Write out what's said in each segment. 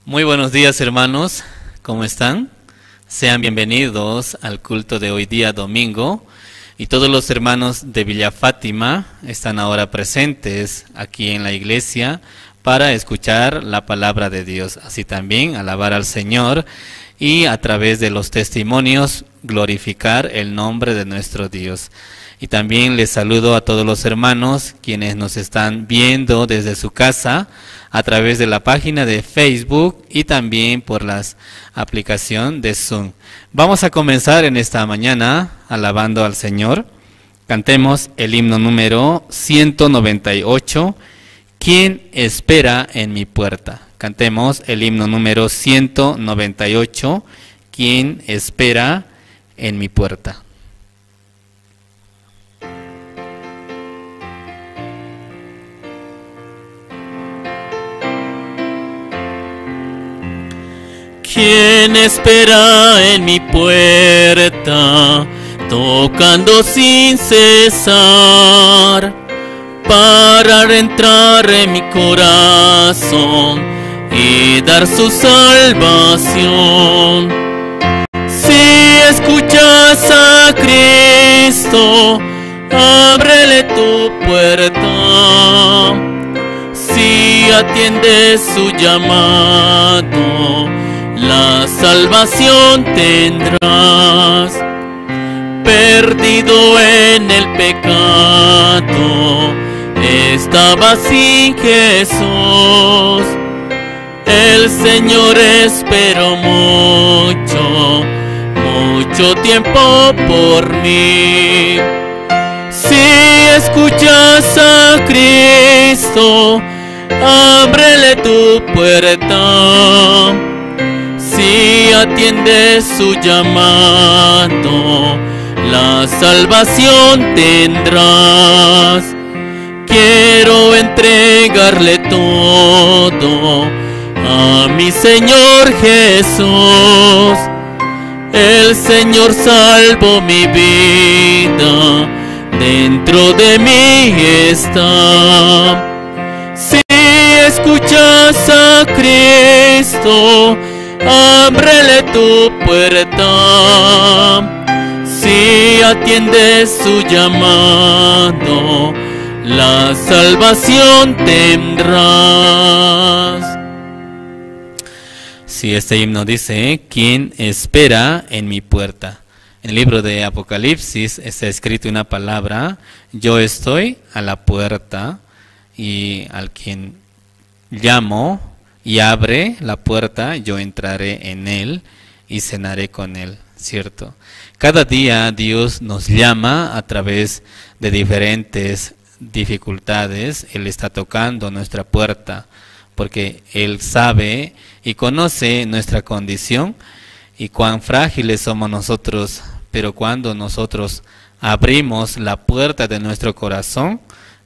Muy buenos días, hermanos, ¿cómo están? Sean bienvenidos al culto de hoy día domingo, y todos los hermanos de Villa Fátima están ahora presentes aquí en la iglesia para escuchar la palabra de Dios, así también alabar al Señor y a través de los testimonios glorificar el nombre de nuestro Dios. Y también les saludo a todos los hermanos quienes nos están viendo desde su casa a través de la página de Facebook y también por la aplicación de Zoom. Vamos a comenzar en esta mañana alabando al Señor. Cantemos el himno número 198, ¿Quién espera en mi puerta? Cantemos el himno número 198, ¿Quién espera en mi puerta? ¿Quién espera en mi puerta, tocando sin cesar, para entrar en mi corazón y dar su salvación? Si escuchas a Cristo, ábrele tu puerta. Si atiendes su llamado, la salvación tendrás. Perdido en el pecado, estaba sin Jesús. El Señor esperó mucho tiempo por mí. Si escuchas a Cristo, ábrele tu puerta. Si atiendes su llamado, la salvación tendrás. Quiero entregarle todo a mi Señor Jesús. El Señor salvó mi vida, dentro de mí está. Si escuchas a Cristo, ábrele tu puerta. Si atiendes su llamado, la salvación tendrás. Sí, este himno dice, ¿quién espera en mi puerta? En el libro de Apocalipsis está escrito una palabra, yo estoy a la puerta, y al quien llamo y abre la puerta, yo entraré en él y cenaré con él, ¿cierto? Cada día Dios nos llama a través de diferentes dificultades. Él está tocando nuestra puerta porque Él sabe y conoce nuestra condición y cuán frágiles somos nosotros, pero cuando nosotros abrimos la puerta de nuestro corazón,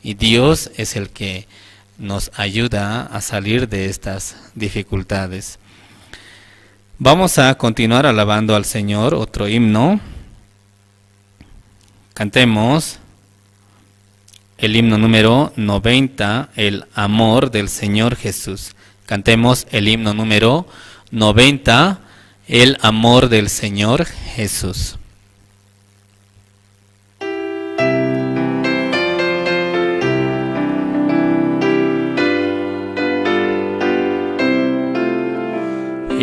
y Dios es el que nos ayuda a salir de estas dificultades. Vamos a continuar alabando al Señor, otro himno. Cantemos el himno número 90, el amor del Señor Jesús. Cantemos el himno número 90, el amor del Señor Jesús.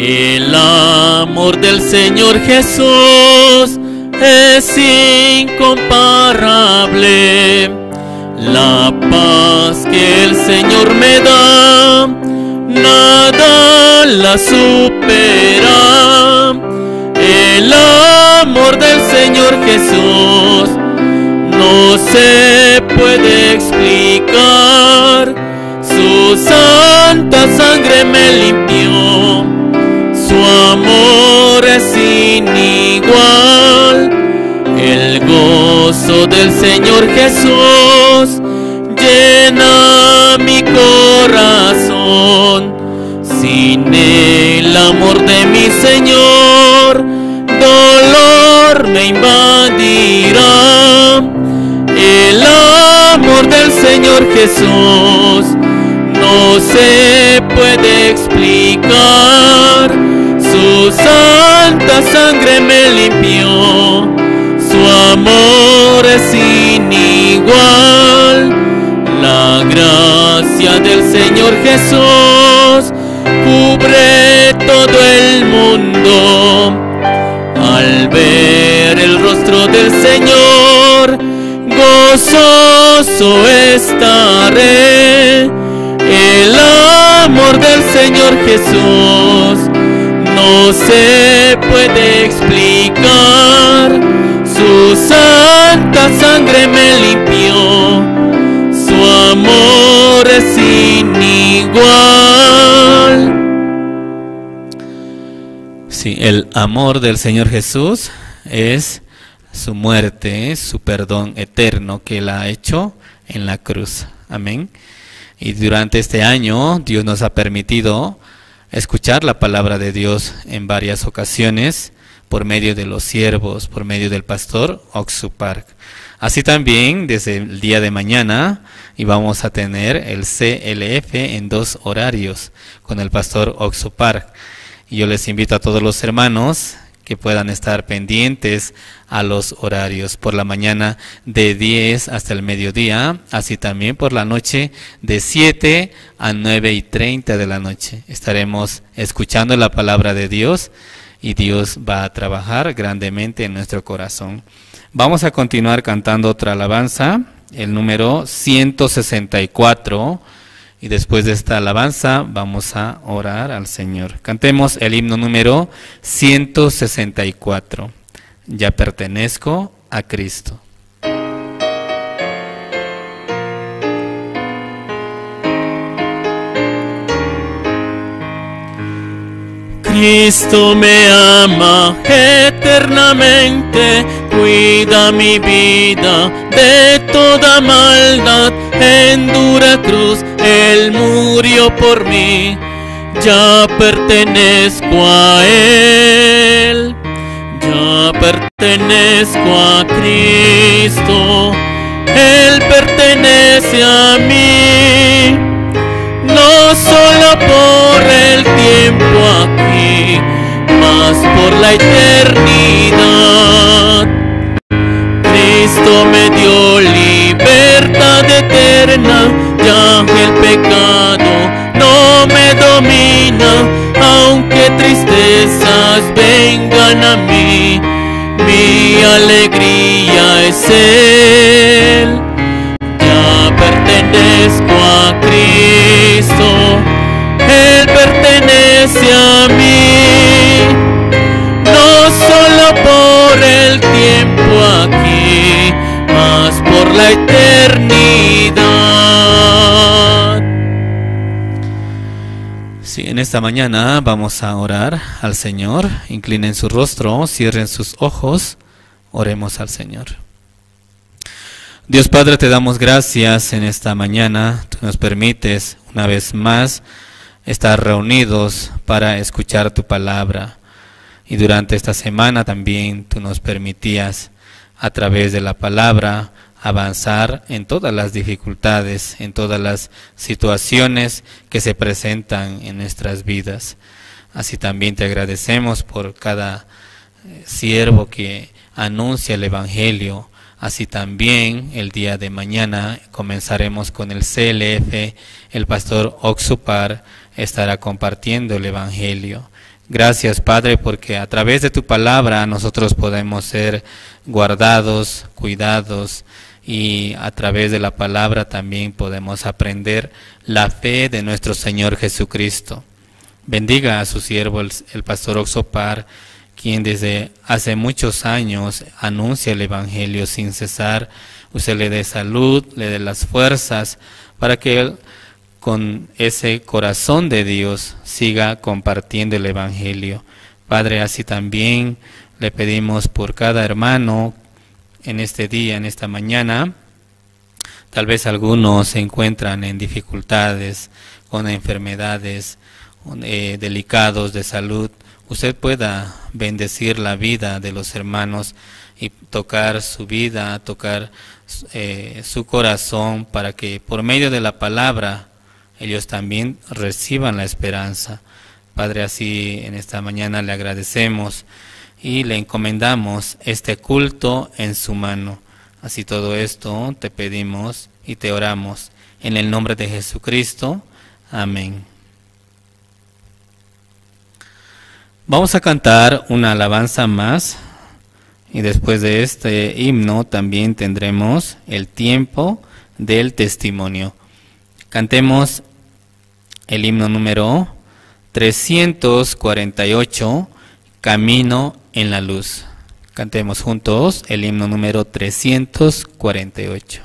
El amor del Señor Jesús es incomparable. La paz que el Señor me da, nada la supera. El amor del Señor Jesús no se puede explicar. Su santa sangre me limpió. Su amor es sin igual. El gozo del Señor Jesús llena mi corazón. Sin el amor de mi Señor, dolor me invadirá. El amor del Señor Jesús no se puede explicar. Su santa sangre me limpió, su amor es sin igual. La gracia del Señor Jesús cubre todo el mundo. Al ver el rostro del Señor, gozoso estaré. El amor del Señor Jesús no se puede explicar. Su santa sangre me limpió, su amor es sin igual. Sí, el amor del Señor Jesús es su muerte, su perdón eterno que Él ha hecho en la cruz. Amén. Y durante este año Dios nos ha permitido escuchar la palabra de Dios en varias ocasiones por medio de los siervos, por medio del pastor Oxu Park. Así también desde el día de mañana y vamos a tener el CLF en 2 horarios con el pastor Oxu Park. Y yo les invito a todos los hermanos que puedan estar pendientes a los horarios. Por la mañana de 10 hasta el mediodía, así también por la noche de 7 a 9:30 de la noche. Estaremos escuchando la palabra de Dios y Dios va a trabajar grandemente en nuestro corazón. Vamos a continuar cantando otra alabanza, el número 164. Y después de esta alabanza vamos a orar al Señor. Cantemos el himno número 164. Ya pertenezco a Cristo. Cristo me ama eternamente, cuida mi vida de toda maldad. En dura cruz Él murió por mí, ya pertenezco a Él, ya pertenezco a Cristo, Él pertenece a mí, no solo por el tiempo aquí, mas por la eternidad. Cristo me dio libertad eterna, ya el pecado no me domina, aunque tristezas vengan a mí, mi alegría es Él. Ya pertenezco a Cristo, Él pertenece a mí, no solo por el tiempo aquí, mas por la eternidad. Sí, en esta mañana vamos a orar al Señor. Inclinen su rostro, cierren sus ojos, oremos al Señor. Dios Padre, te damos gracias en esta mañana. Tú nos permites una vez más estar reunidos para escuchar tu palabra. Y durante esta semana también tú nos permitías a través de la palabra avanzar en todas las dificultades, en todas las situaciones que se presentan en nuestras vidas. Así también te agradecemos por cada siervo que anuncia el Evangelio. Así también el día de mañana comenzaremos con el CLF, el pastor Oxu Park estará compartiendo el Evangelio. Gracias, Padre, porque a través de tu palabra nosotros podemos ser guardados, cuidados, y a través de la palabra también podemos aprender la fe de nuestro Señor Jesucristo. Bendiga a su siervo, el pastor Oxu Park, quien desde hace muchos años anuncia el Evangelio sin cesar. Usted le dé salud, le dé las fuerzas para que él, con ese corazón de Dios, siga compartiendo el Evangelio. Padre, así también le pedimos por cada hermano en este día, en esta mañana. Tal vez algunos se encuentran en dificultades, con enfermedades delicados de salud. Usted pueda bendecir la vida de los hermanos y tocar su vida, tocar su corazón, para que por medio de la palabra ellos también reciban la esperanza. Padre, así en esta mañana le agradecemos y le encomendamos este culto en su mano. Así todo esto te pedimos y te oramos en el nombre de Jesucristo. Amén. Vamos a cantar una alabanza más y después de este himno también tendremos el tiempo del testimonio. Cantemos el himno número 348, Camino en la Luz. Cantemos juntos el himno número 348.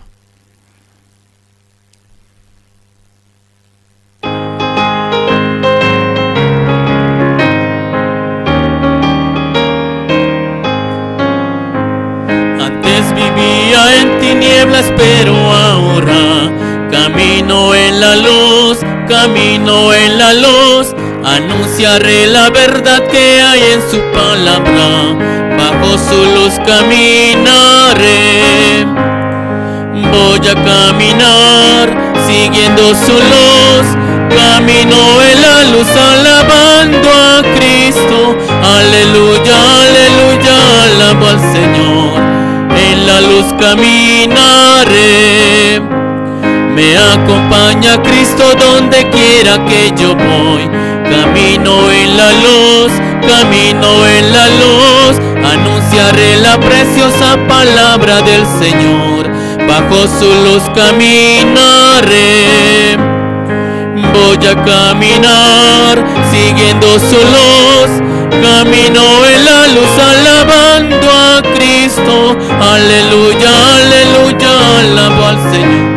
Vivía en tinieblas, pero ahora camino en la luz, camino en la luz. Anunciaré la verdad que hay en su palabra, bajo su luz caminaré. Voy a caminar siguiendo su luz, camino en la luz alabando a Cristo. Aleluya, aleluya, alabo al Señor. En la luz caminaré, me acompaña Cristo donde quiera que yo voy. Camino en la luz, camino en la luz, anunciaré la preciosa palabra del Señor. Bajo su luz caminaré, voy a caminar siguiendo su luz. Camino en la luz alabando a Cristo. Aleluya, aleluya, alabo al Señor.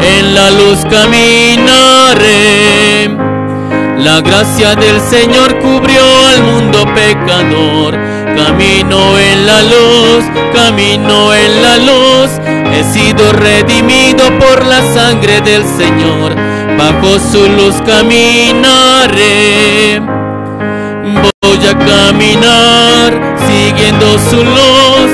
En la luz caminaré. La gracia del Señor cubrió al mundo pecador. Camino en la luz, camino en la luz. He sido redimido por la sangre del Señor. Bajo su luz caminaré. Voy a caminar siguiendo su luz,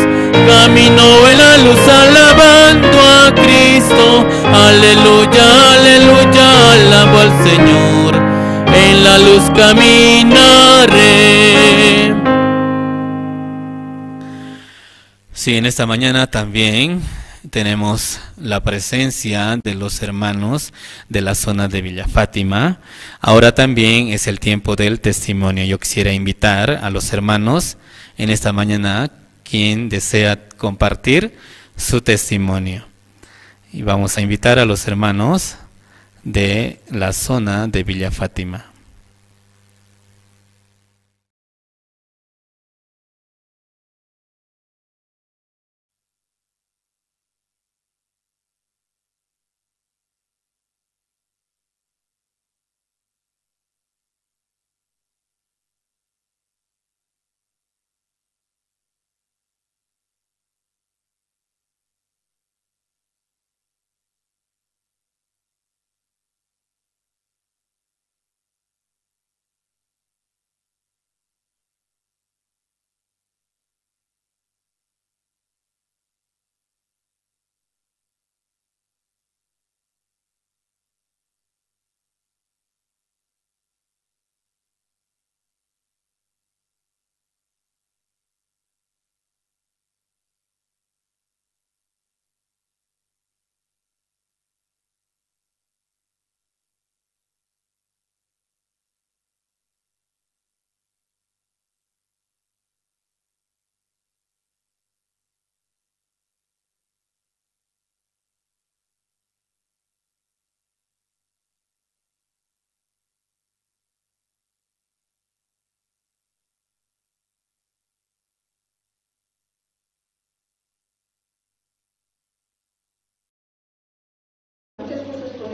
camino en la luz alabando a Cristo. Aleluya, aleluya, alabo al Señor. En la luz caminaré. Sí, en esta mañana también tenemos la presencia de los hermanos de la zona de Villa Fátima. Ahora también es el tiempo del testimonio. Yo quisiera invitar a los hermanos en esta mañana, quien desea compartir su testimonio. Y vamos a invitar a los hermanos de la zona de Villa Fátima.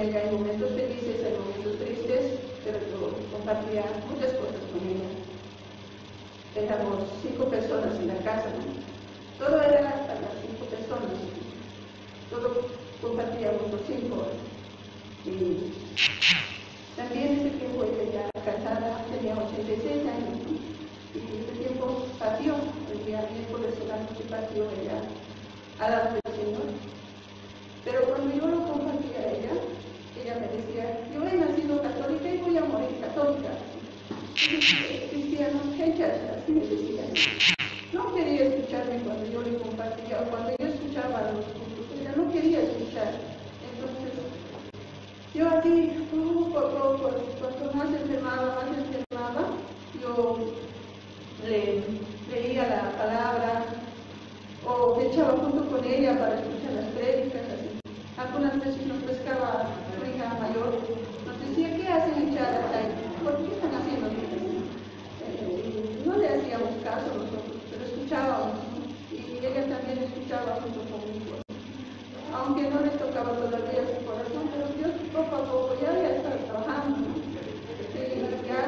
ella, hay momentos felices, hay momentos tristes, pero yo compartía muchas cosas con ella. Éramos 5 personas en la casa, ¿no? Todo era para las 5 personas, todo compartíamos los 5. Y también en ese tiempo ella ya casada, tenía 86 años, ¿no? Y en ese tiempo partió, el día miércoles de la noche partió ella a la del Señor. Pero cuando yo lo compartía a ella me decía, yo así me decía. No quería escucharme cuando yo le compartía, o cuando yo escuchaba los cultos, ella no quería escuchar. Entonces, yo así, poco a poco, cuanto más enfermaba, yo le leía la palabra, o me echaba junto con ella para escuchar las prédicas, así. Algunas veces nos pescaba su hija mayor, nos decía, ¿qué hacen echadas ahí? ¿Por qué están haciendo esto? No le hacíamos caso nosotros, pero escuchábamos, ¿no? Y ella también escuchaba junto conmigo. Aunque no le tocaba todavía su corazón, pero Dios poco a poco ya estaba trabajando, ¿no? Y ya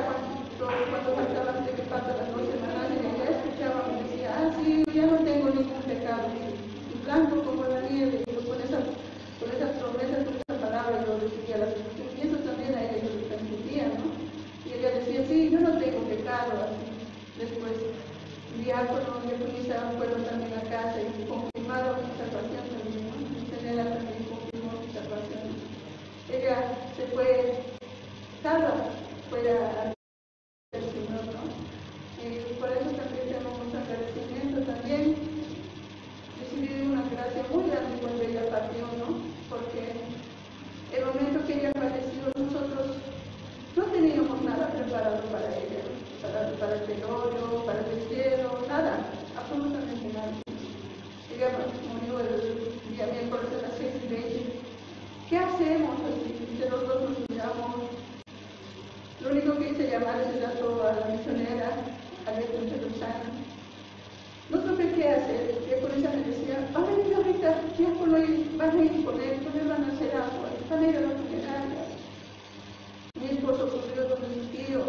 cuando faltaban 3 4 las 2 semanas, ella escuchaba, me decía, sí, ya no tengo ningún pecado, y blanco como la nieve, y con esa promesa, con esa palabra, yo recibía la solución, y eso también a ella yo le transmitía, ¿no? Y ella decía, sí, yo no tengo pecado, así. Después, el diácono y el policía fueron también a casa y confirmaron mi salvación también, ¿no? Mi señora también confirmó mi salvación. Ella se fue salva, fuera del Señor, ¿no? Por eso también tenemos mucho agradecimiento también. Recibí una gracia muy grande cuando ella partió, ¿no? Porque el momento que ella falleció, nosotros no teníamos nada preparado para ella, para el velorio, para el destierro, nada, absolutamente nada. Ella murió el día miércoles a las 6:20. ¿Qué hacemos así? Entre los dos nos miramos. Lo único que hice llamar ese rato a la misionera, a Letra Luzana. No supe qué hacer. Y por eso me decía, van a venir ahorita, diácono, y van a ir con él, no le van a hacer agua, van a ir a la funeraria. Mi esposo corrió donde su tío.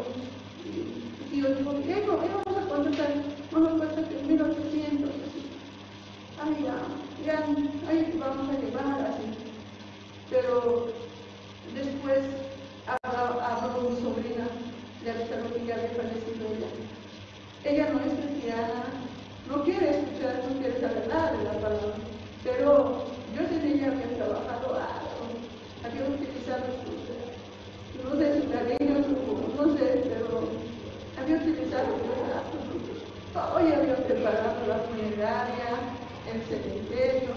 Y tío dijo, vamos a contratar una cuesta de 1.800. Ay, ya, ahí vamos a llevar así. Pero después habló mi sobrina, ya hasta lo que ya había fallecido ella. Ella no es cristiana, no quiere escuchar, no quiere saber nada de la palabra. Pero yo en ella había trabajado algo, había utilizado no sé su cariño, no sé, pero había utilizado todo, ya había preparado la funeraria, el cementerio,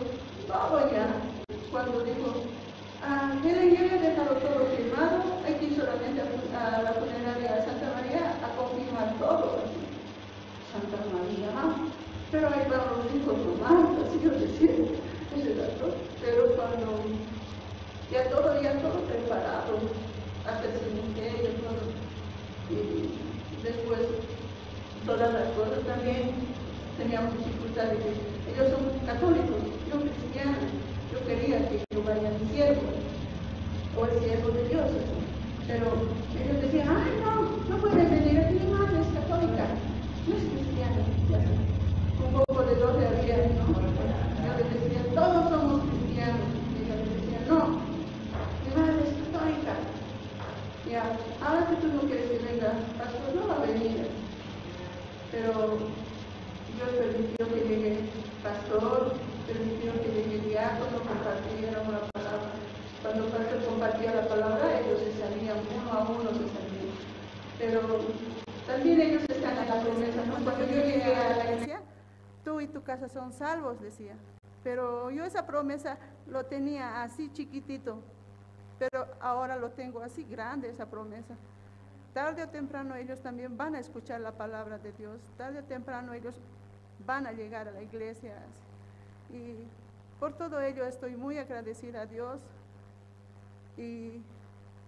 todo ya. Cuando dijo, miren, yo he dejado todo firmado, hay que ir solamente a la funeraria de Santa María a confirmar todo. Santa María, pero ahí van los hijos nomás, así yo decía, ese dato. Pero cuando ya todo preparado, hasta el cementerio, todo. Y después, todas las cosas también teníamos dificultades. Ellos son católicos, yo cristiana, yo quería que yo vaya al cielo, o el siervo de Dios, así. Pero ellos decían, ay no pueden venir, aquí mi madre es católica, no es cristiana. Un poco de dolor había, ¿no? Yo les decía, todos somos cristianos. Y ellos les decían, no, mi madre es católica. Ya, ahora que tú no quieres que venga, pastor, no va a venir. Pero Dios permitió que llegue pastor, permitió que llegue diácono, compartiera una palabra. Cuando el pastor compartía la palabra, ellos se salían, uno a uno se salían. Pero también ellos están en la promesa, ¿no? Cuando yo llegué a la iglesia, tú y tu casa son salvos, decía. Pero yo esa promesa lo tenía así chiquitito, pero ahora lo tengo así grande, esa promesa. Tarde o temprano ellos también van a escuchar la palabra de Dios, tarde o temprano ellos van a llegar a la iglesia. Y por todo ello estoy muy agradecida a Dios. Y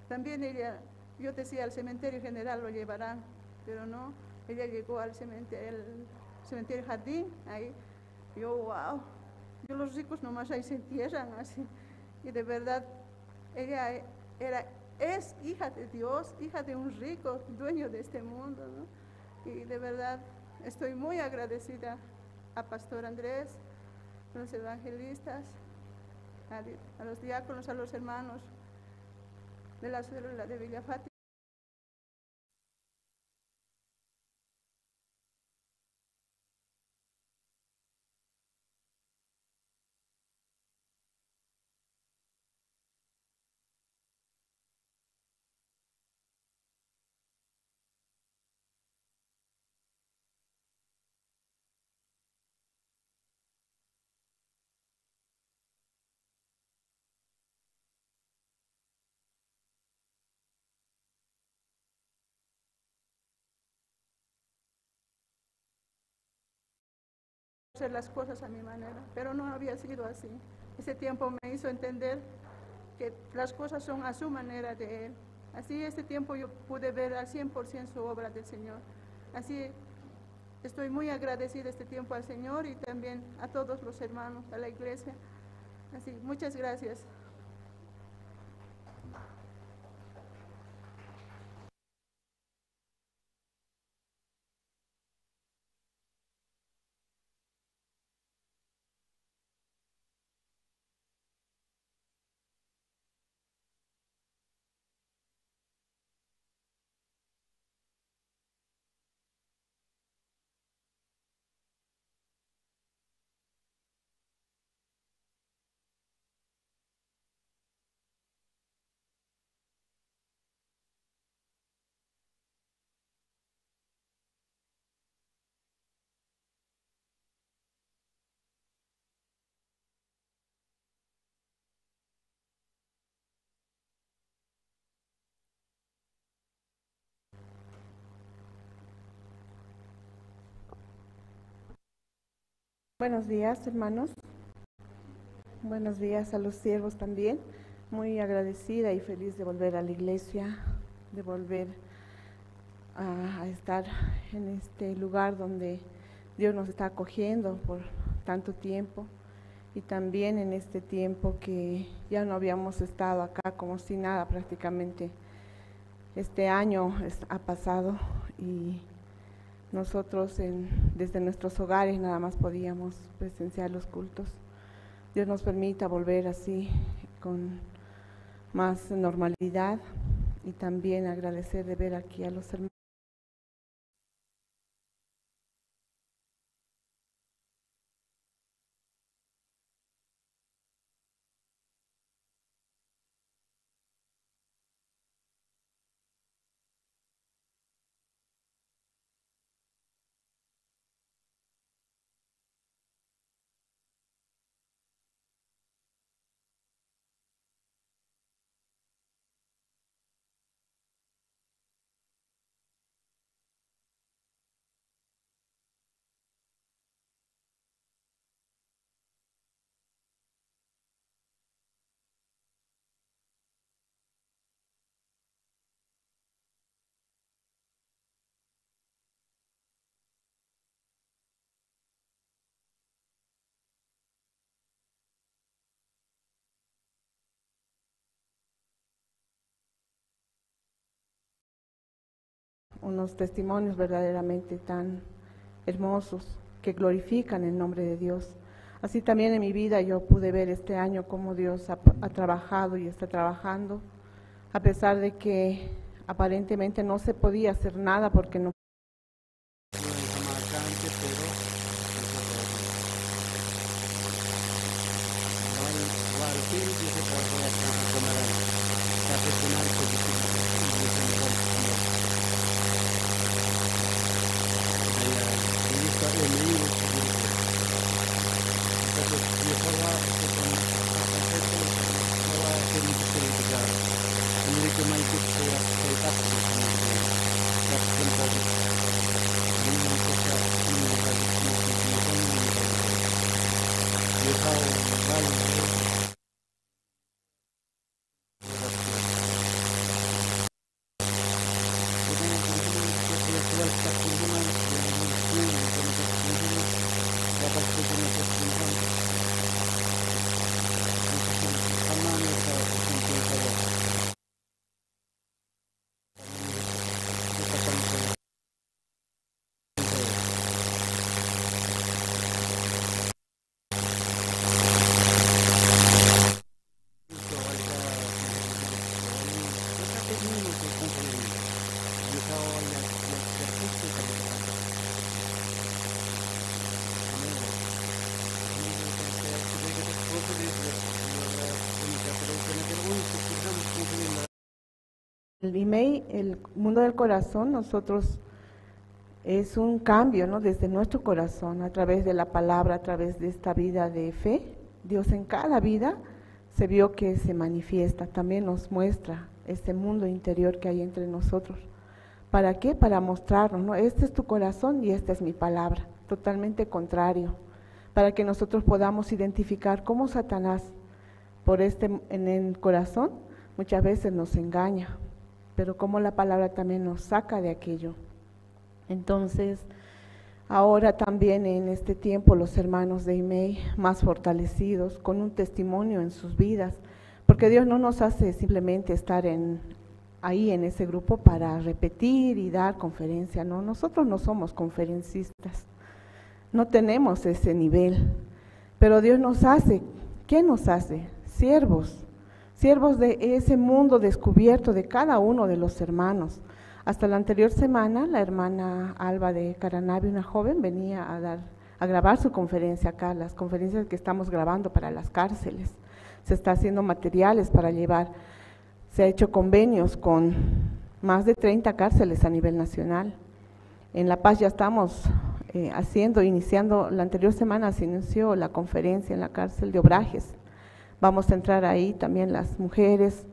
también ella, yo decía, al cementerio general lo llevarán, pero no, ella llegó al cementerio Jardín, ahí, yo, wow, los ricos nomás ahí se entierran así, y de verdad, ella es hija de Dios, hija de un rico, dueño de este mundo, ¿no? Y de verdad, estoy muy agradecida a Pastor Andrés, a los evangelistas, a los diáconos, a los hermanos de la célula de Villa Fátima. hacer las cosas a mi manera, pero no había sido así. Ese tiempo me hizo entender que las cosas son a su manera de Él. Así este tiempo yo pude ver al 100% su obra del Señor. Así estoy muy agradecida este tiempo al Señor y también a todos los hermanos, a la iglesia. Así, muchas gracias. Buenos días, hermanos. Buenos días a los siervos también. Muy agradecida y feliz de volver a la iglesia, de volver a estar en este lugar donde Dios nos está acogiendo por tanto tiempo, y también en este tiempo que ya no habíamos estado acá como si nada prácticamente. Este año ha pasado y nosotros desde nuestros hogares nada más podíamos presenciar los cultos. Dios nos permita volver así con más normalidad, y también agradecer de ver aquí a los hermanos. Unos testimonios verdaderamente tan hermosos que glorifican el nombre de Dios. Así también en mi vida yo pude ver este año cómo Dios ha trabajado y está trabajando, a pesar de que aparentemente no se podía hacer nada porque no. El IMEI, el mundo del corazón, nosotros es un cambio, ¿no? Desde nuestro corazón, a través de la palabra, a través de esta vida de fe. Dios en cada vida se vio que se manifiesta, también nos muestra este mundo interior que hay entre nosotros. ¿Para qué? Para mostrarnos, ¿no? Este es tu corazón y esta es mi palabra, totalmente contrario. para que nosotros podamos identificar cómo Satanás, en el corazón, muchas veces nos engaña, pero cómo la palabra también nos saca de aquello. Entonces, ahora también en este tiempo los hermanos de IMEI más fortalecidos, con un testimonio en sus vidas, porque Dios no nos hace simplemente estar ahí en ese grupo para repetir y dar conferencia, no, nosotros no somos conferencistas, no tenemos ese nivel, pero Dios nos hace, ¿qué nos hace? Siervos de ese mundo descubierto de cada uno de los hermanos. Hasta la anterior semana, la hermana Alba de Caranavi, una joven, venía a grabar su conferencia acá, las conferencias que estamos grabando para las cárceles. Se está haciendo materiales para llevar, se ha hecho convenios con más de 30 cárceles a nivel nacional. En La Paz ya estamos iniciando, la anterior semana se inició la conferencia en la cárcel de Obrajes. Vamos a entrar ahí también las mujeres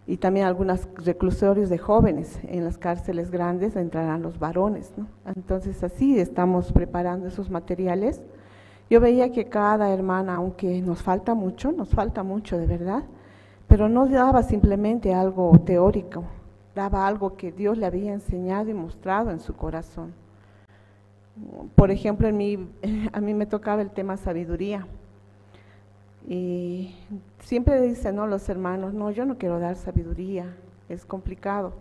y también algunos reclusorios de jóvenes. En las cárceles grandes entrarán los varones, ¿no? Entonces así estamos preparando esos materiales. Yo veía que cada hermana, aunque nos falta mucho de verdad, pero no daba simplemente algo teórico, daba algo que Dios le había enseñado y mostrado en su corazón. Por ejemplo, a mí me tocaba el tema sabiduría. Y siempre dicen, ¿no?, los hermanos, no, yo no quiero dar sabiduría, es complicado.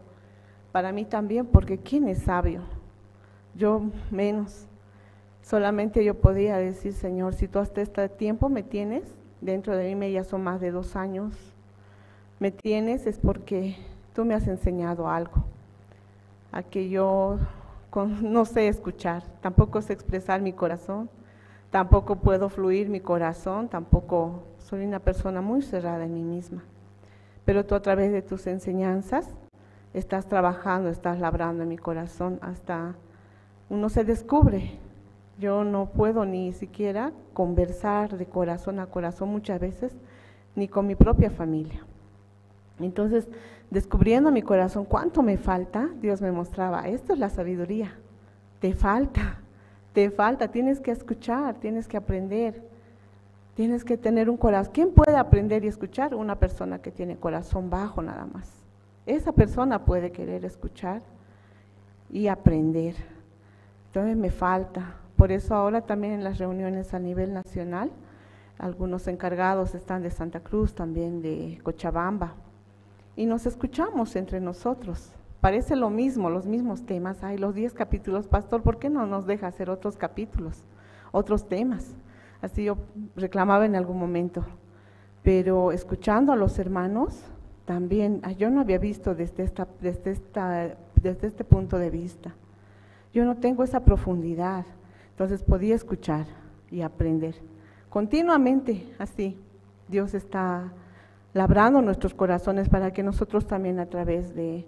Para mí también, porque ¿quién es sabio? Yo menos. Solamente yo podía decir, Señor, si tú hasta este tiempo me tienes, dentro de mí ya son más de 2 años, me tienes es porque tú me has enseñado algo, a que yo no sé escuchar, tampoco sé expresar mi corazón, tampoco puedo fluir mi corazón, tampoco soy una persona muy cerrada en mí misma. Pero tú a través de tus enseñanzas estás trabajando, estás labrando en mi corazón, hasta uno se descubre. Yo no puedo ni siquiera conversar de corazón a corazón muchas veces, ni con mi propia familia. Entonces, descubriendo mi corazón cuánto me falta, Dios me mostraba, esto es la sabiduría, te falta, tienes que escuchar, tienes que aprender, tienes que tener un corazón. ¿Quién puede aprender y escuchar? Una persona que tiene corazón bajo nada más. Esa persona puede querer escuchar y aprender. Entonces me falta. Por eso ahora también en las reuniones a nivel nacional, algunos encargados están de Santa Cruz, también de Cochabamba, y nos escuchamos entre nosotros. Parece lo mismo, los mismos temas. Hay los 10 capítulos, pastor, ¿por qué no nos deja hacer otros capítulos, otros temas? Así yo reclamaba en algún momento. Pero escuchando a los hermanos, también, yo no había visto desde este punto de vista. Yo no tengo esa profundidad, entonces podía escuchar y aprender. Continuamente, así, Dios está labrando nuestros corazones para que nosotros también a través de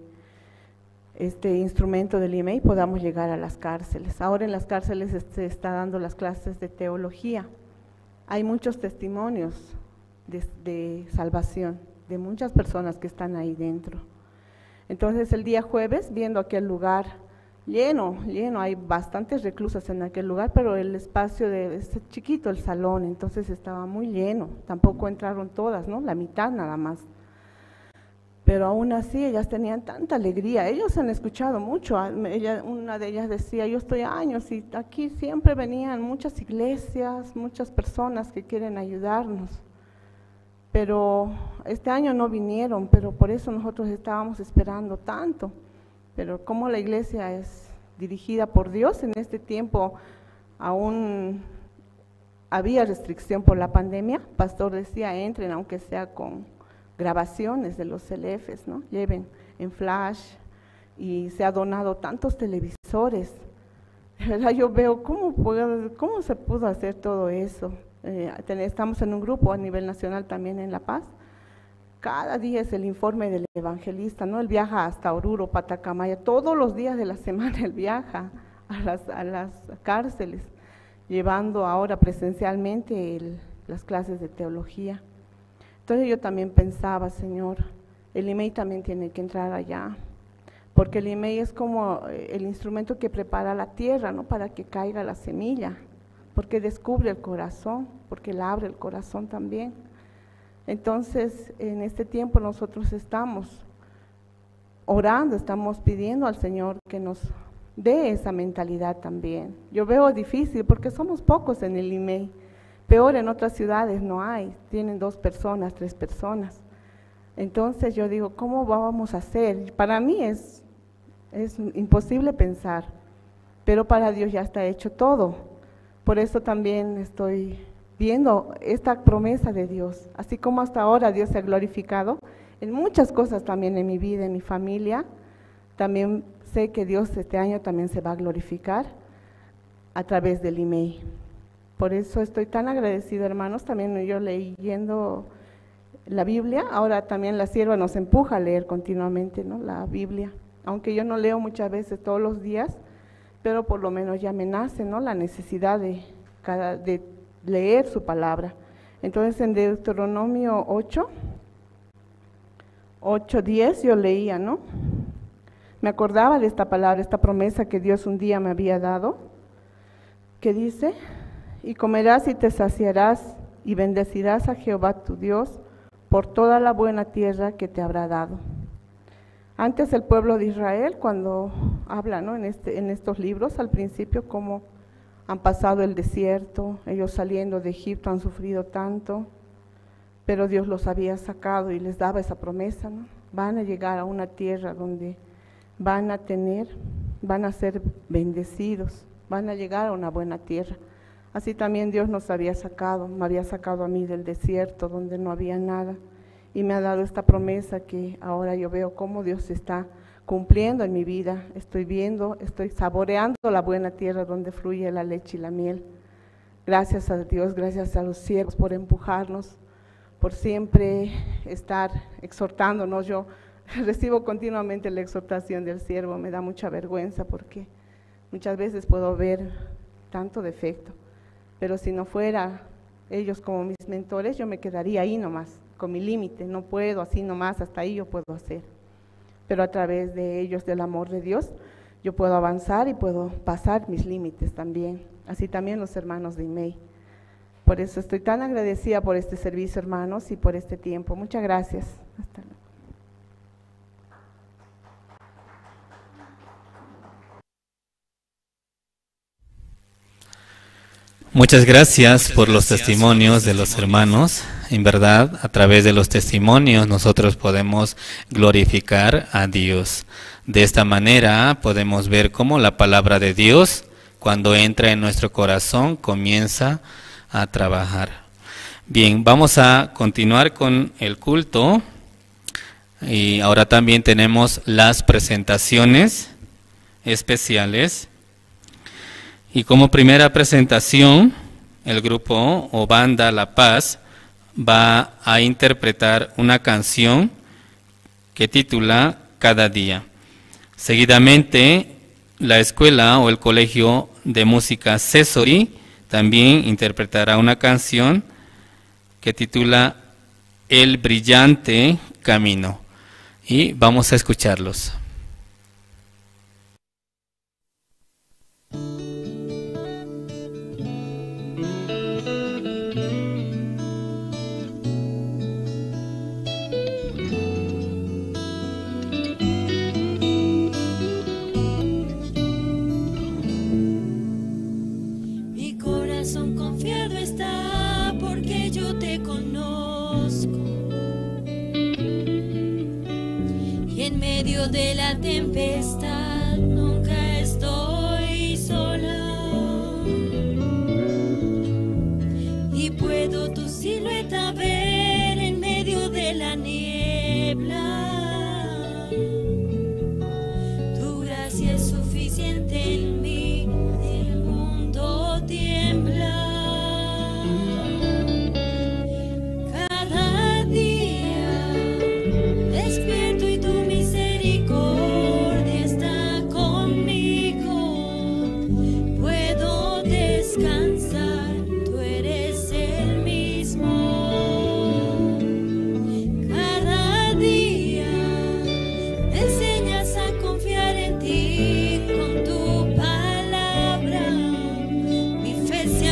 este instrumento del IMEI podamos llegar a las cárceles. Ahora en las cárceles se está dando las clases de teología. Hay muchos testimonios de salvación de muchas personas que están ahí dentro. Entonces el día jueves, viendo aquel lugar lleno, hay bastantes reclusas en aquel lugar, pero el espacio es chiquito, el salón, entonces estaba muy lleno, tampoco entraron todas, ¿no? La mitad nada más. Pero aún así ellas tenían tanta alegría, ellos han escuchado mucho, una de ellas decía, yo estoy años y aquí siempre venían muchas iglesias, muchas personas que quieren ayudarnos, pero este año no vinieron, pero por eso nosotros estábamos esperando tanto. Pero como la iglesia es dirigida por Dios, en este tiempo aún había restricción por la pandemia, el pastor decía, entren aunque sea con grabaciones de los CLFs, ¿no? Lleven en flash, y se ha donado tantos televisores. De verdad yo veo cómo se pudo hacer todo eso. Estamos en un grupo a nivel nacional también en La Paz. Cada día es el informe del evangelista, ¿no? Él viaja hasta Oruro, Patacamaya, todos los días de la semana él viaja a las cárceles, llevando ahora presencialmente las clases de teología. Entonces yo también pensaba, Señor, el IMEI también tiene que entrar allá, porque el IMEI es como el instrumento que prepara la tierra, ¿no? Para que caiga la semilla, porque descubre el corazón, porque Él abre el corazón también. Entonces, en este tiempo nosotros estamos orando, estamos pidiendo al Señor que nos dé esa mentalidad también. Yo veo difícil porque somos pocos en el Limey. Peor, en otras ciudades no hay, tienen 2 personas, 3 personas. Entonces yo digo, ¿cómo vamos a hacer? Para mí es imposible pensar, pero para Dios ya está hecho todo. Por eso también estoy viendo esta promesa de Dios. Así como hasta ahora Dios se ha glorificado en muchas cosas también en mi vida, en mi familia, también sé que Dios este año también se va a glorificar a través del Limey. Por eso estoy tan agradecida, hermanos, también yo leyendo la Biblia. Ahora también la sierva nos empuja a leer continuamente, ¿no?, la Biblia. Aunque yo no leo muchas veces todos los días, pero por lo menos ya me nace, ¿no?, la necesidad de leer su palabra. Entonces en Deuteronomio 8:10 yo leía, ¿no? Me acordaba de esta palabra, esta promesa que Dios un día me había dado, que dice: y comerás y te saciarás y bendecirás a Jehová tu Dios por toda la buena tierra que te habrá dado. Antes el pueblo de Israel, cuando habla, ¿no?, en estos libros, al principio, cómo han pasado el desierto, ellos saliendo de Egipto han sufrido tanto, pero Dios los había sacado y les daba esa promesa, ¿no? Van a llegar a una tierra donde van a ser bendecidos, van a llegar a una buena tierra. Así también Dios nos había sacado, me había sacado a mí del desierto donde no había nada, y me ha dado esta promesa que ahora yo veo cómo Dios está cumpliendo en mi vida. Estoy viendo, estoy saboreando la buena tierra donde fluye la leche y la miel. Gracias a Dios, gracias a los siervos por empujarnos, por siempre estar exhortándonos. Yo recibo continuamente la exhortación del siervo, me da mucha vergüenza porque muchas veces puedo ver tanto defecto, pero si no fuera ellos como mis mentores, yo me quedaría ahí nomás, con mi límite. No puedo, así nomás, hasta ahí yo puedo hacer. Pero a través de ellos, del amor de Dios, yo puedo avanzar y puedo pasar mis límites también. Así también los hermanos de Limey. Por eso estoy tan agradecida por este servicio, hermanos, y por este tiempo. Muchas gracias. Hasta luego. Muchas gracias por los testimonios de los hermanos. En verdad, a través de los testimonios nosotros podemos glorificar a Dios. De esta manera podemos ver cómo la palabra de Dios, cuando entra en nuestro corazón, comienza a trabajar. Bien, vamos a continuar con el culto. Y ahora también tenemos las presentaciones especiales. Y como primera presentación, el grupo o banda La Paz va a interpretar una canción que titula Cada Día. Seguidamente, la escuela o el colegio de música Cesori también interpretará una canción que titula El Brillante Camino. Y vamos a escucharlos. Confiado está porque yo te conozco, y en medio de la tempestad nunca estoy sola, y puedo tu silueta ver en medio de la niebla. Tu gracia es suficiente en mí, el mundo tiembla. Con tu palabra mi fe se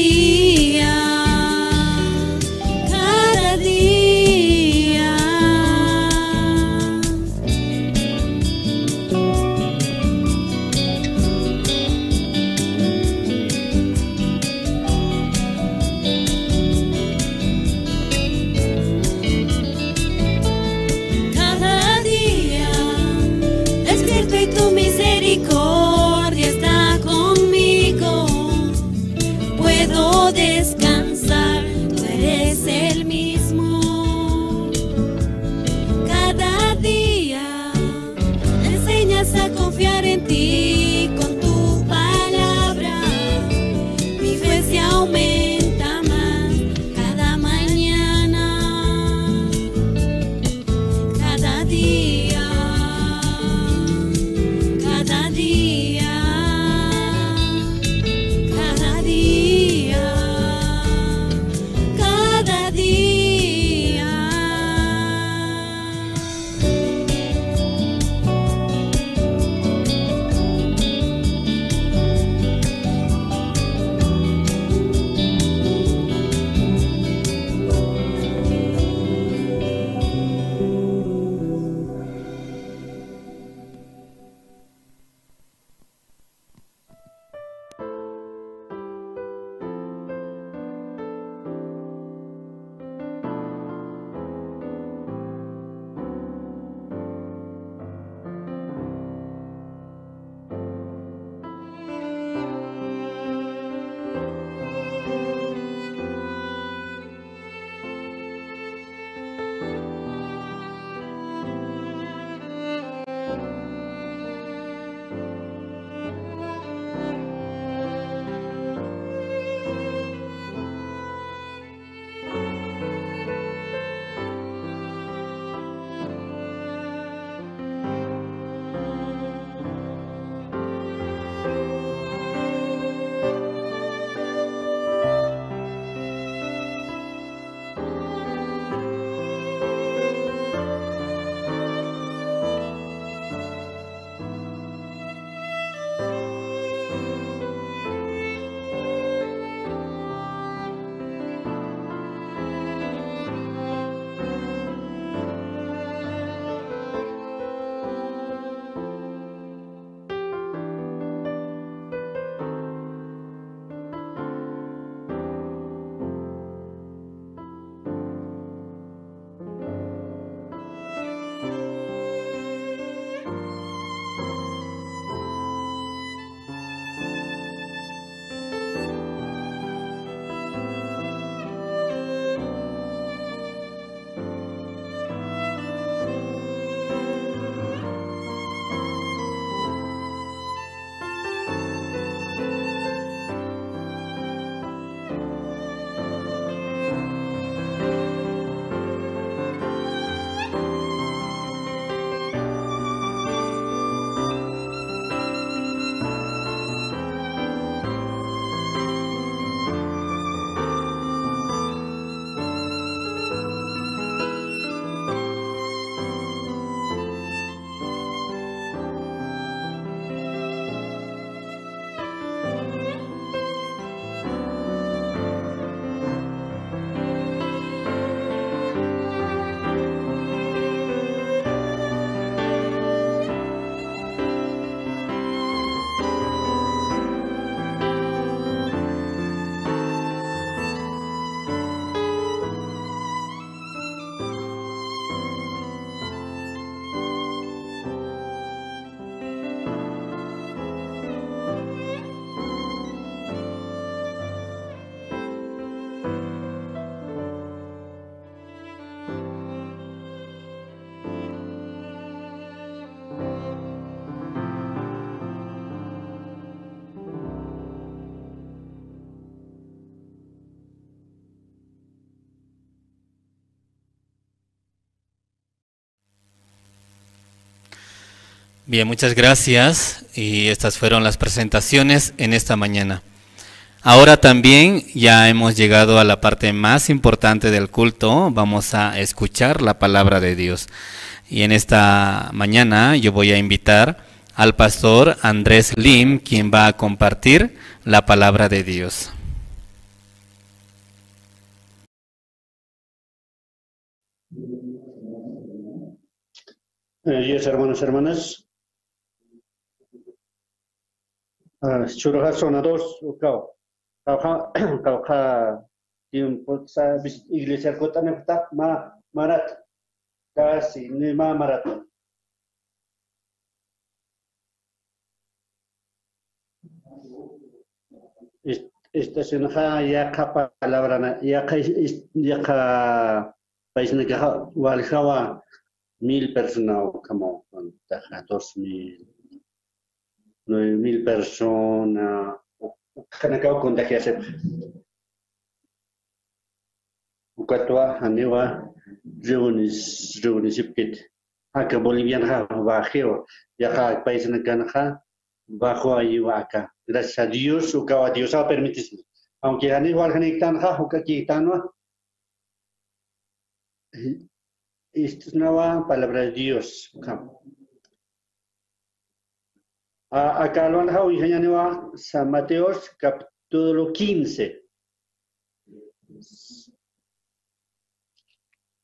día, cada día. Cada día despierto y tu misericordia está conmigo. Puedo descansar, tú eres el mismo. Cada día me enseñas a confiar en ti con tu palabra. Mi fe se aumenta más cada mañana. Cada día, cada día, cada día, cada día. Bien, muchas gracias, y estas fueron las presentaciones en esta mañana. Ahora también ya hemos llegado a la parte más importante del culto. Vamos a escuchar la palabra de Dios. Y en esta mañana yo voy a invitar al pastor Andrés Lim, quien va a compartir la palabra de Dios. Dios, hermanos, hermanas. Churras son dos, kau tiempo sa iglesia kota nefta marat casi ni marat. Esta es una ya palabra ya país que walhawa 1000 personas como 2000 9000 personas kanakau contagiarse ukatwa hanewa reunishipkit acá boliviana bajeo ya ka país nakanaja bajo ahí acá gracias a Dios ukawa Dios ha permitido aunque han igual conectan ja ukakitano esto es una palabra de Dios acá lo han dejado y San Mateos capítulo 15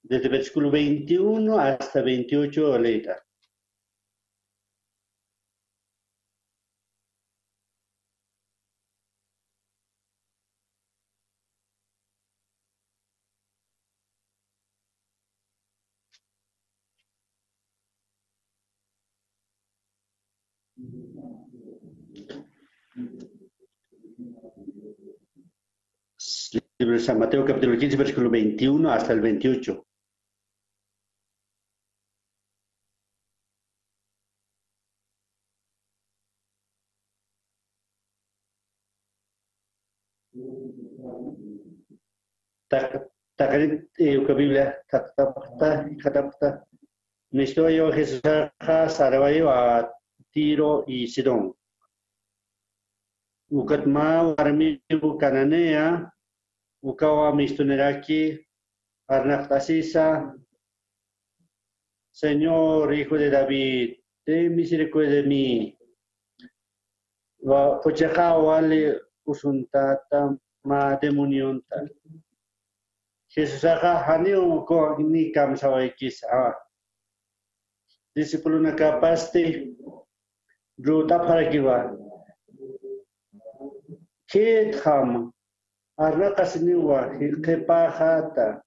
desde versículo 21 hasta 28 letra. Libro de San Mateo capítulo 15 versículo 21 hasta el 28. Takarit Biblia kata Nisto yo Jesús sarawayo a Tiro y Sidón. Ukatma warmi bukananea ukawa mistuneraki arnaftasisa Señor hijo de David ten misericordia de mí. Wa pochaha wale usuntata ma demonionta. Jesús haneo ko ni kam sawaikis discípulo na kapaste ruta para kiwa ke kham arna kasniwa kepa hata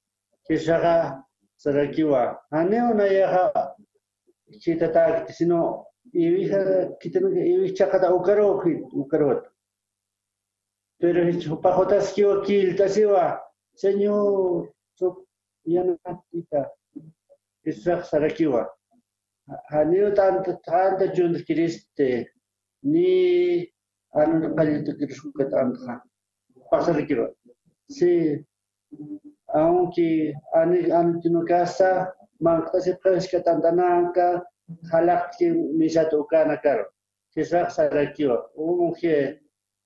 kesaga sarakiwa haneo na ya kita ta sino iwi kita iwi chakata ukaro pero chupa jotas kiwa kilta siwa Señor so yana kita kesaga sarakiwa haneo tanta jund Kriste ni anu kalito kirsukat anta pasar kiro si aunque ani tino casa mangta se preska tantanaka halak ki misato kana karo kisa sarakio unge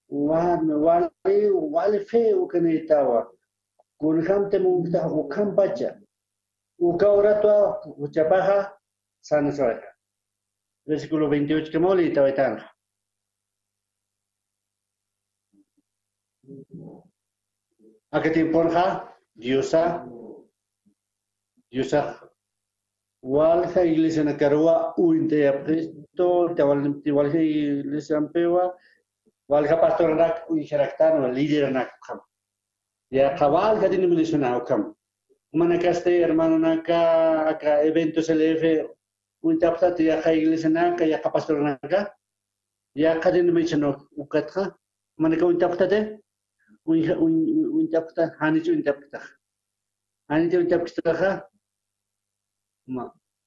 wale fe ukanitawa kunhamte mungta ukampacha ukaurato uchapaja sana soja versículo 28 que molita baitanga Acá tiempo Diosa walha iglesia na karua uinte apresto walha iglesia ampewa walha pastor nak uicharaktano líder nak kam ya cabal que tiene mencionado kam manakaste hermano naka acá eventos LF uinte apta ya iglesia naka ya pastor naka ya kadin mencionado ukatha manaka uinte apta Uintapta, Hanichu interpreta. Hanichu interpreta,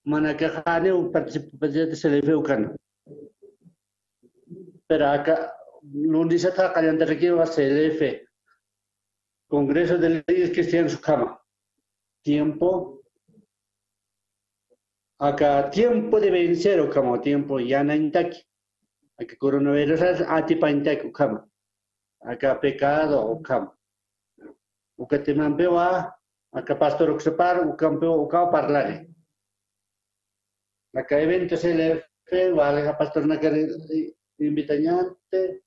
Manacajane, un participante se le ve pero acá, lunes hasta calendario que va a ser CLF, Congreso de Leyes Cristianas su cama. Tiempo, acá tiempo de vencer o como tiempo ya no intaki. Acá coronavirus atipa intaki o cama. Acá pecado o cam. O que te mampewa, acá pastor o separ, o campo o cao parlare. Acá eventos LF, o alga pastor nacar invitañante,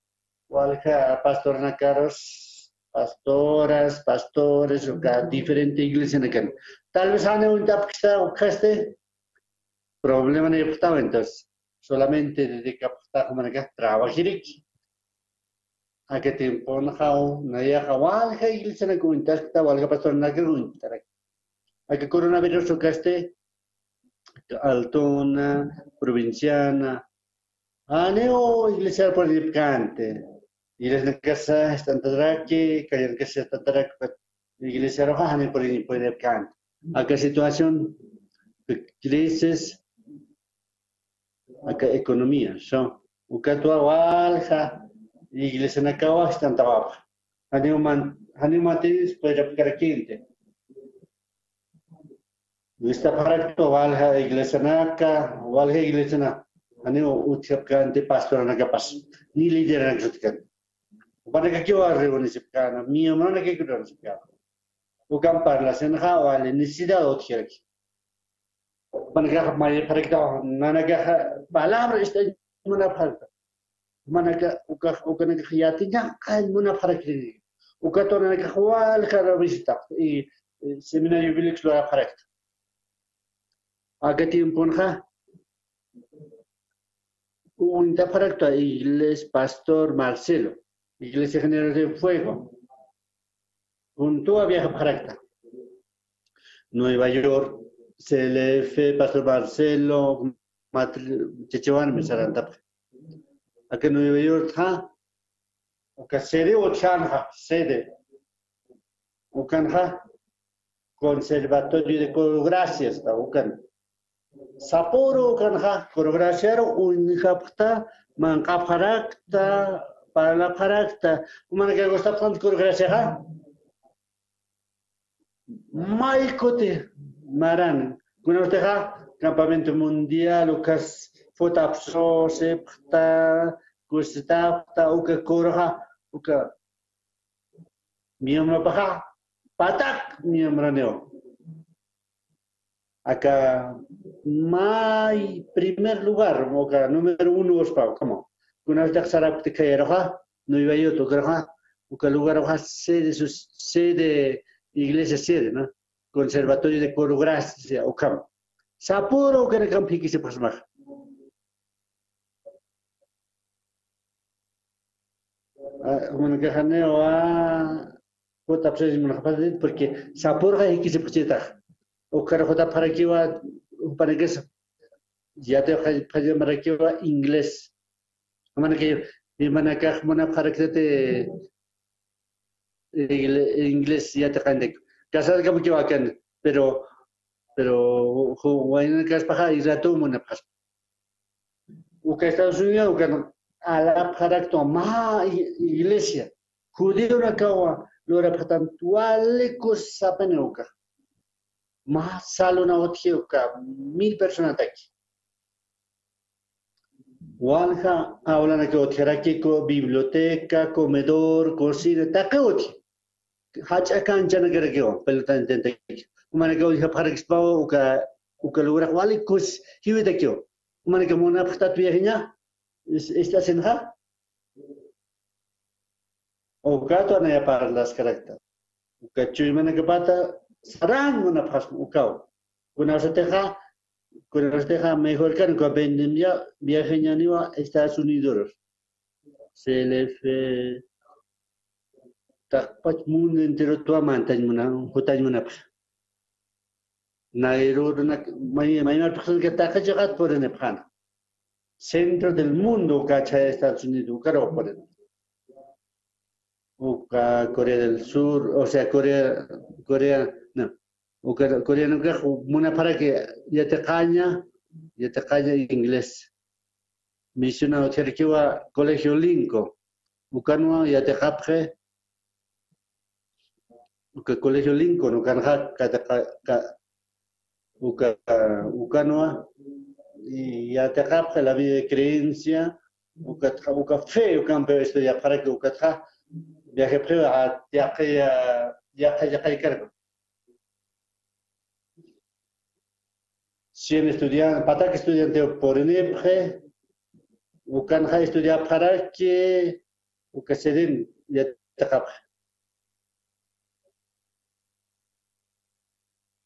o alga pastor nacaros, pastores, o cada diferente iglesia nacar. tal vez han un tapxta problema no estaba, entonces solamente desde que como que trabajar a que tiempo no hao no ya hawal que iglesia na cuentas que tal pastor na que cuentas a que coronavirus que altona provinciana aneo iglesia por dipcante iglesia na casa están tadraque cayan que se está tadraque iglesia roja ane por dipcante a que situación crisis a que economía so o que tu walja iglesia na kawa están tababa ane matis puede aplicar quinte Vista para que valga iglesia naka, valga iglesia na, ane ucapkan te pastor na kapas, ni líder na kutkan. Upana ka kiwa reuni sipkana, miyo mana ka kiwa sipkana. Ukam parla sen hawale necesidad otjerki. Upana ka maya para que nana ka palabra está muna falta. Mana ka ukana ka khiyatinya kan muna para que. Ukatona ka khwal ka visita y seminario bilik lo para que. Acá tiempo un taparecto iglesia pastor Marcelo, iglesia general de fuego, junto a viaja parecta. Nueva York, CLF, pastor Marcelo, Chechewan, me sarantap. Acá Nueva York, acá sede o chanja, sede, o canja, conservatorio de gracias, ucan. Sapporo kanha coreografiaro unikapta manqaparakta parlaparakta mana que gosta tanto coreografia maikote maran kuna teha campamento mundial ukas fotapso septa kustapta uka korha uka miamra paha patak miamra neo acá mai primer lugar moca número 1 ospa como kuna vez sarap te caeroja no iba yo to graja uka lugar hoja sede iglesia sede no conservatorio de coreografía o cam saporo que ne campi que se pasma bueno que janeo a pota pses mun khapad porque saporo que se pasita o carajota para que va para que ya te para que va inglés mana que mana que mana para que te inglés ya te cande casas que va can pero bueno que es para ir a tu mana pas o que Estados Unidos que a la para que toma iglesia judío na kawa lo representuale cosa peneuka más salo na otioka 1000 personas aquí. Walha habla na que otiera que biblioteca, comedor, cocina, ta que oti. Hacha cancha na que yo, pero tan tente. Umana que otia para que spao uka lugar wali kus hiwe de kyo. Umana que mona pata tuya esta senha. O gato na ya para las caracteres. Uka chui mana que pata sarang una pas ukau kuna seteja mejor kan ko bendia viajeña ni a Estados Unidos CLF takpat mundo entero tu amantan muna hutan muna nairo na mai persona que ta llegat por en Nepal centro del mundo cacha Estados Unidos caro por uka Corea del Sur o sea Corea no o coreano que muna para que ya te caña inglés misionado terkiwa colegio linko ukanwa ya te capje uka colegio linko no kan ukanwa y ya te capje la vida de creencia uka fe ukampe estudiar para que ukatja viaje privado ya cargo 100 estudiantes, para que estudiante por NEPRE, o can estudiar para que o que se den ya te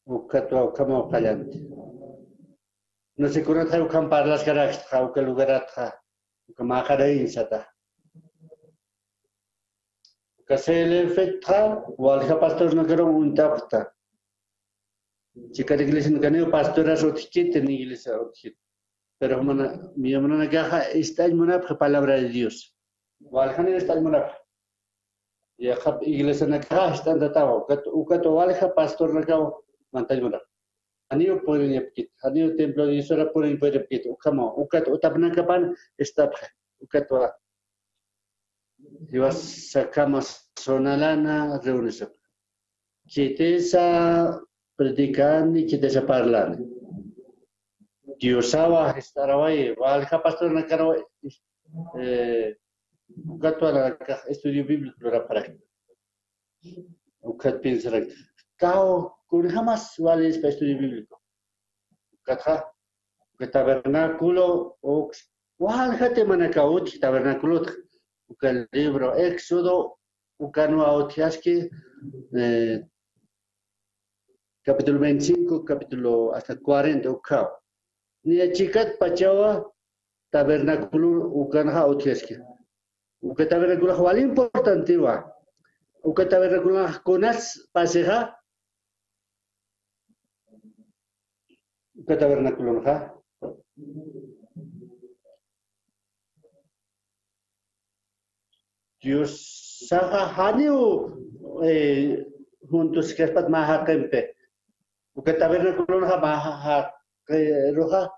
ukatua ukama ukallante. No se conoce ukan parlas karakta uka lugarata ukama karainzata. Kasele fetra walha pastor no quiero un tapta. Chica de iglesia no caneo pastora sotiquete ni iglesia sotiquete. Pero mi hermana caja está en una palabra de Dios. Walha no está en una. Y acá iglesia no caja está en tatao. Ukato walha pastor no cao mantal una. Anio pueden repetir. Anio templo de Dios ahora pueden repetir. Ukamo ukato utapna kapan está. Ukato Dios sacamos sonalana reunión. Quitesa predicando y quitesa parlando. Dios awa estará ahí. Valja pastor na caro. Ukato la estudio bíblico lo para. Ukat piensa. Cao con jamás vale para estudio bíblico. Ukatha que tabernáculo o valja te manacao tabernáculo. El libro Éxodo, Ucano Aotiaski, capítulo 25, capítulo hasta 40, Ucao. Ni a chicat pachawa, tabernáculo, Ucano Aotiaski. Uca tabernáculo, ¿cuál importante va? Uca tabernáculo, conas paseja. Uca tabernáculo, ¿ja? Dios saha hanio juntos que espat maha kempe. Uka tabernáculo na maha roja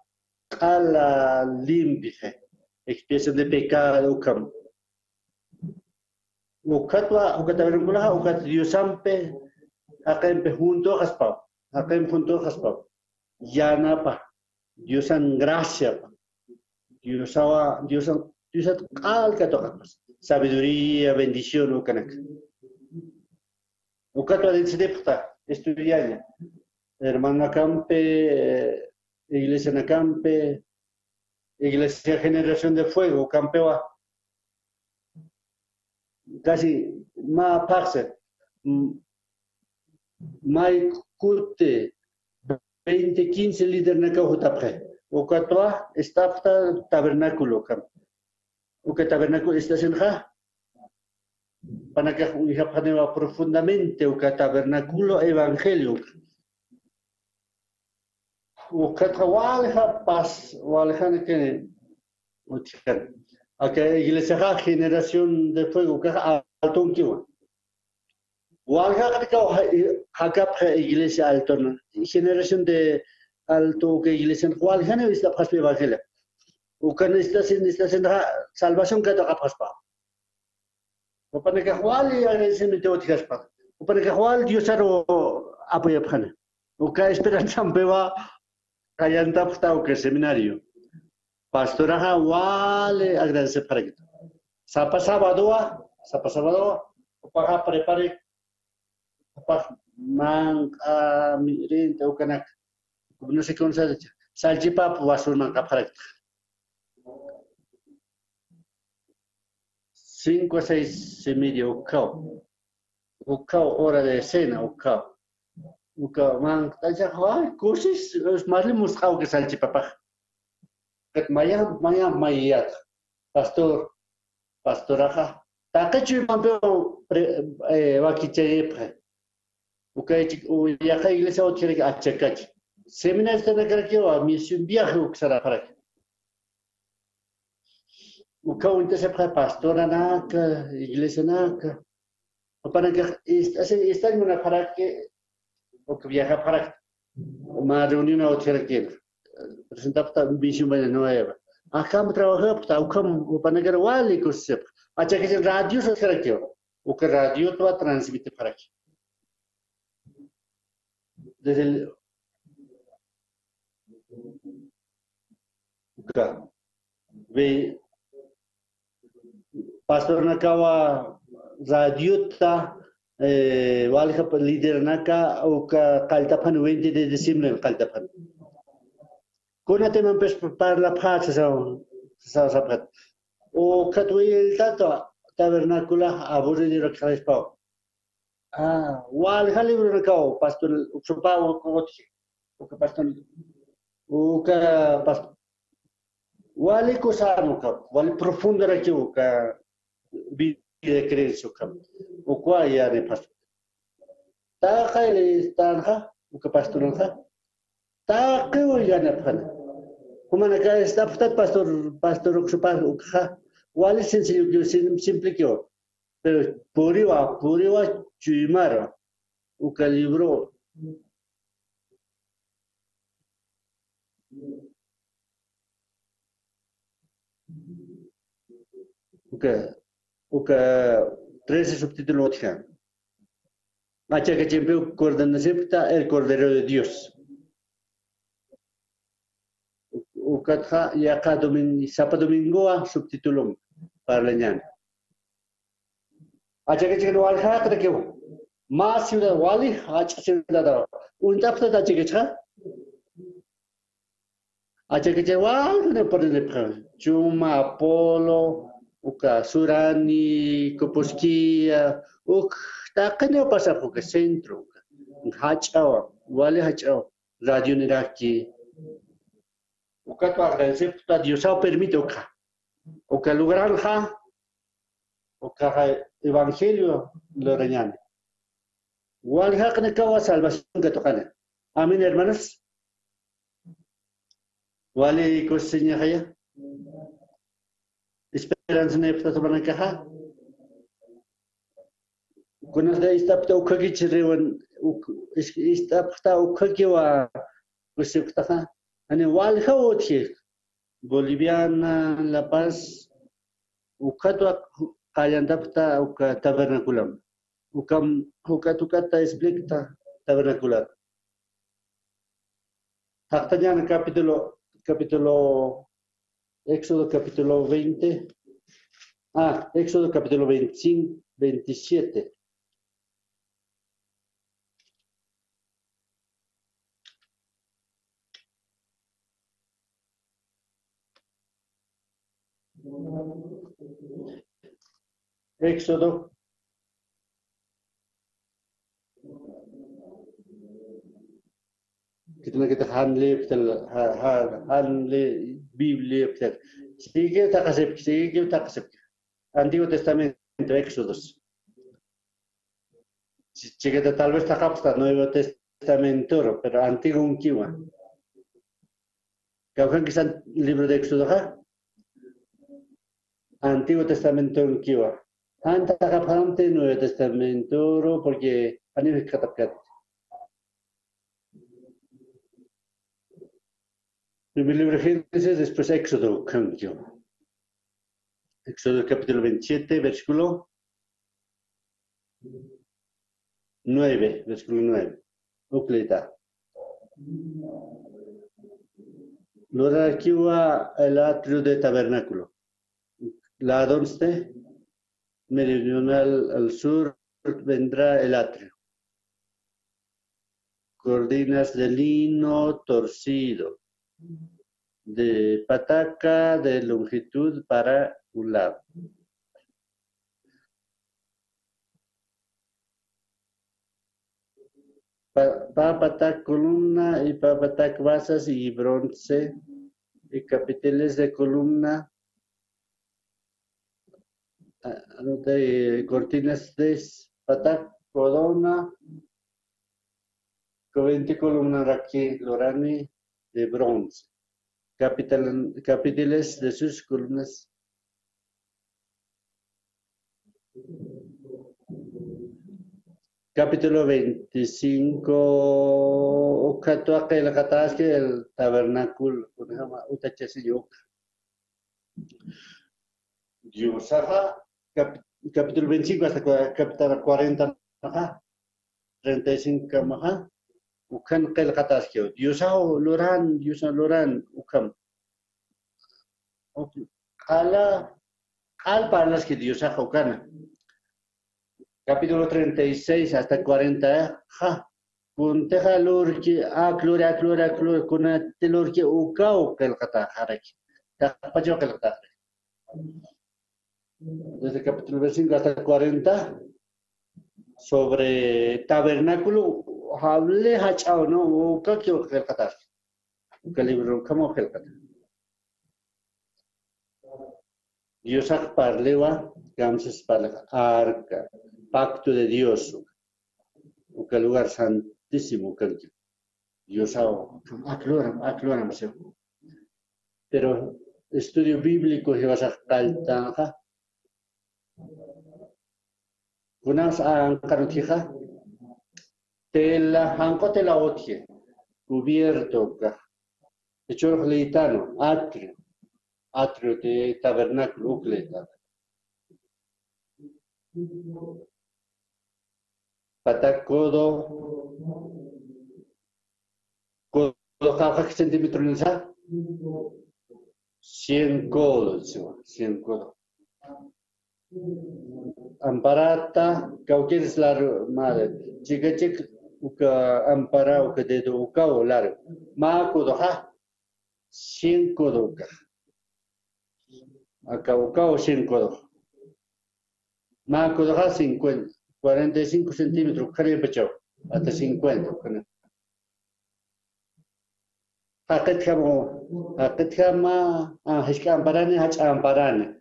ala limpie. Expiación de pecado ukam. Ukatwa uka tabernáculo uka Dios ampe akempe junto haspa. Akem junto haspa. Yana pa. Dios an gracia pa. Dios al katokas. Sabiduría, bendición, ukanak. Ukato de sedepta, estudiante. Hermana Campe, Iglesia Nacampe, Iglesia Generación de Fuego, Campeoa. Casi más parse. Mai curte 20, 15 líderes na cahutapre. Ukatoa estafta tabernáculo camp. Uka tabernáculo está en ja. Para que uihapanewa profundamente uka tabernáculo evangelio. Uka trawalha pas walhan que utikan. Aka iglesia generación de fuego uka alton kiwa. Walha ka hakap iglesia alton generación de alto que iglesia walha no está pas evangelio. Uka necesitas salvación que toca paspa. Upana que Juan y agradecimiento a ti paspa. Upana que Juan Dios aro apoya pana. Uka esperanza ambeva kayanta psta uka seminario. Pastora Juan agradece para que. Sapa sábado, upa prepare. Upa man mirin ukanak. No sé cómo se dice. Salchipa puasul man para 5 a 6 y media, Ucao, hora de cena, Ucao, man, cursis, es más le mostrado que salchi papá. Maya, pastoraja, tacachu pampeo, vaquiche, Uca iglesia o quiere achacach. Seminario está en la que va, misión viaje, Uxara para que. Uka se para pastora naca, iglesia naca. Para que está en una para que o que viaja para una reunión a otra que presentar una visión nueva. Acá me trabaja para que wali kusep. Acha que radio se será que o que radio toda transmite para aquí. Desde el Uka ve pastor nakawa radio ta walha líder naka o ka kaltapan 20 de diciembre kaltapan. Kuna teman pes para la paz sa sapat. O katwil tato tabernacula aburrido de Crespo. wal libro na kao pastor uksupao koti uka pastor uka pastor wali kusano ka wali profunda ra kiu ka vida de creencia ka ukwa ya ne pastor ta kaile tanha uka pastor ha ta kiu ya ne pana kuma na ka está pastor uksupao ukha wali sencillo simple kiu pero puriwa chumara uka libro uka 13 subtítulos tijan acha que siempre coordinación está el Cordero de Dios uka ya cada domingo sábado domingo subtítulo para leñana acha que no al hacer que más ciudad wali acha ciudad un tapta acha que acha que wal ne por el chuma apolo uka surani koposkia takane pasa porque centro hachao wali hachao radio niraki uka to agradecer a Dios permite uka lograr uka evangelio lo reñan wali hakne kawa salvación que tocane amén hermanos wali coseña haya esperanza nepta tomana kaha kunas da istapta ukagi chrewan istapta ukagi wa kusipta ani wal hawti boliviana la paz ukatwa kayandapta uka tabernaculam ukam ukatukata explica tabernacular Hactañan capítulo Éxodo capítulo 20. Éxodo capítulo 25, 27. Éxodo. Kita kita handle Biblia betul. Sigue takasep. Antiguo Testamento Éxodos. Sigue tal vez takapsta Nuevo Testamento, pero antiguo un kiwa. Kau que san libro de Éxodo ha? Antiguo Testamento un kiwa. Anta takapante Nuevo Testamento porque anime katapkat. Primer libro de Génesis, después Éxodo, Éxodo capítulo 27, versículo 9, versículo 9. Ucleta. Luego aquí va el atrio de tabernáculo. La donde meridional al sur vendrá el atrio. Cortinas de lino torcido. De pataca de longitud para un lado. Patac columna y patac basas y bronce y capiteles de columna. Cortinas de patac corona. 20 columnas aquí lorani de bronce. Capiteles de sus columnas. Capítulo 25. Okatuake la catasque el tabernáculo. Diosaja. Capítulo 25 hasta capítulo 40. 35. Ukan qel qatasque. Diosao loran ukam. Al parlas que Diosaja ukana. Capítulo 36 hasta 40. Kunteja lurki clora kuna telurki ukau qel qata haraki. Tapacho qel qata. Desde el capítulo 25 hasta 40. sobre tabernáculo, hablé hachao, ¿no? O qué quiero que el libro, ¿cómo que Dios parlewa, gamses para arca, pacto de Dios, o que lugar santísimo que Dios aclora, pero estudio bíblico que vas a caltanja, unas ancarutija, te la otie, cubierto, hecho leitano, atrio de tabernáculo, ucleta. Patacodo, cada centímetro en esa, 100 codos, 100 codos. Amparata, cauqueres largo, madre, chica, uka ampara, uka dedo, uka o largo. Ma codo, 100 codos. Acá, uka o 100 codos. Ma codo, 50. 45 centímetros, hasta 50. Hakatama, amparane, amparane.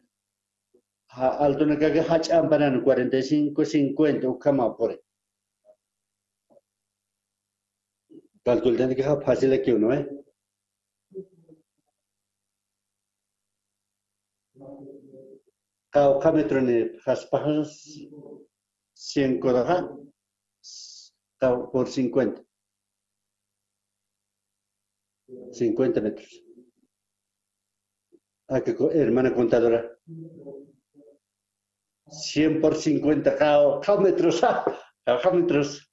Alto na caga amparane, 45, 50, ukama por. Calculando que es fácil aquí uno, Cada metro ne haspas 100 codaja por 50. 50 metros. Hermana contadora. 100 por 50 cada metros. Cada metros.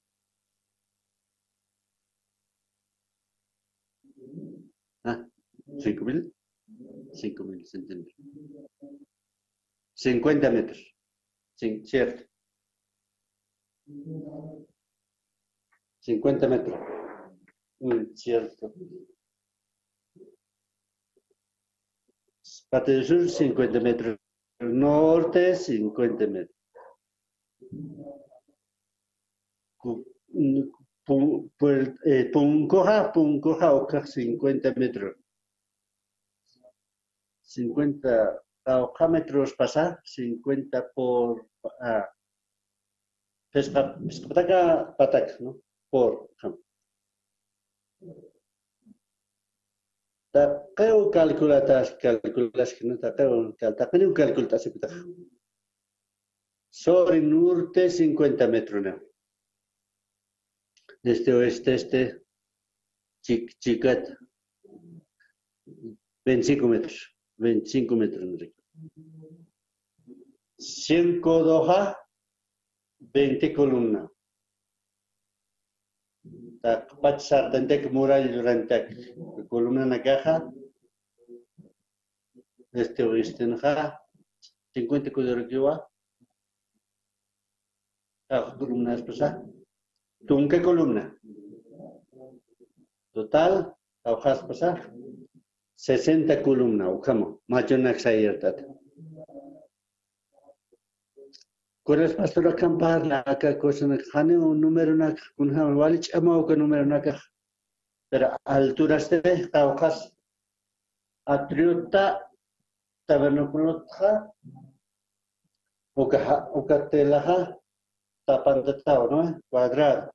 Ah, 5.000. 5.000 centímetros. 50 metros. Sí, cierto. 50 metros. Cierto. Parte del sur, 50 metros. Norte, 50 metros. Puncoja, 50 metros. 50 metros pasar, 50 por pataca, ¿no? Por Taqueo calculatas que no taqueo calculatas sobre norte 50 metros, ¿no? Este oeste, chicat 25 metros, 25 metros, Enrique. 100 codoja, 20 columnas. Pasar tantek muralla durante columna na caja, este oeste na 50 columnas columnas pasa, tunque columna. Total, hojas pasa 60 columnas, ukamo, macho na sayertat. Corres pastor acampar la cosa na jane un número na kunha wali chama o número na ka. Pero alturas de hojas atriota tabernáculo o telaja tapantao, ¿no? Cuadrado.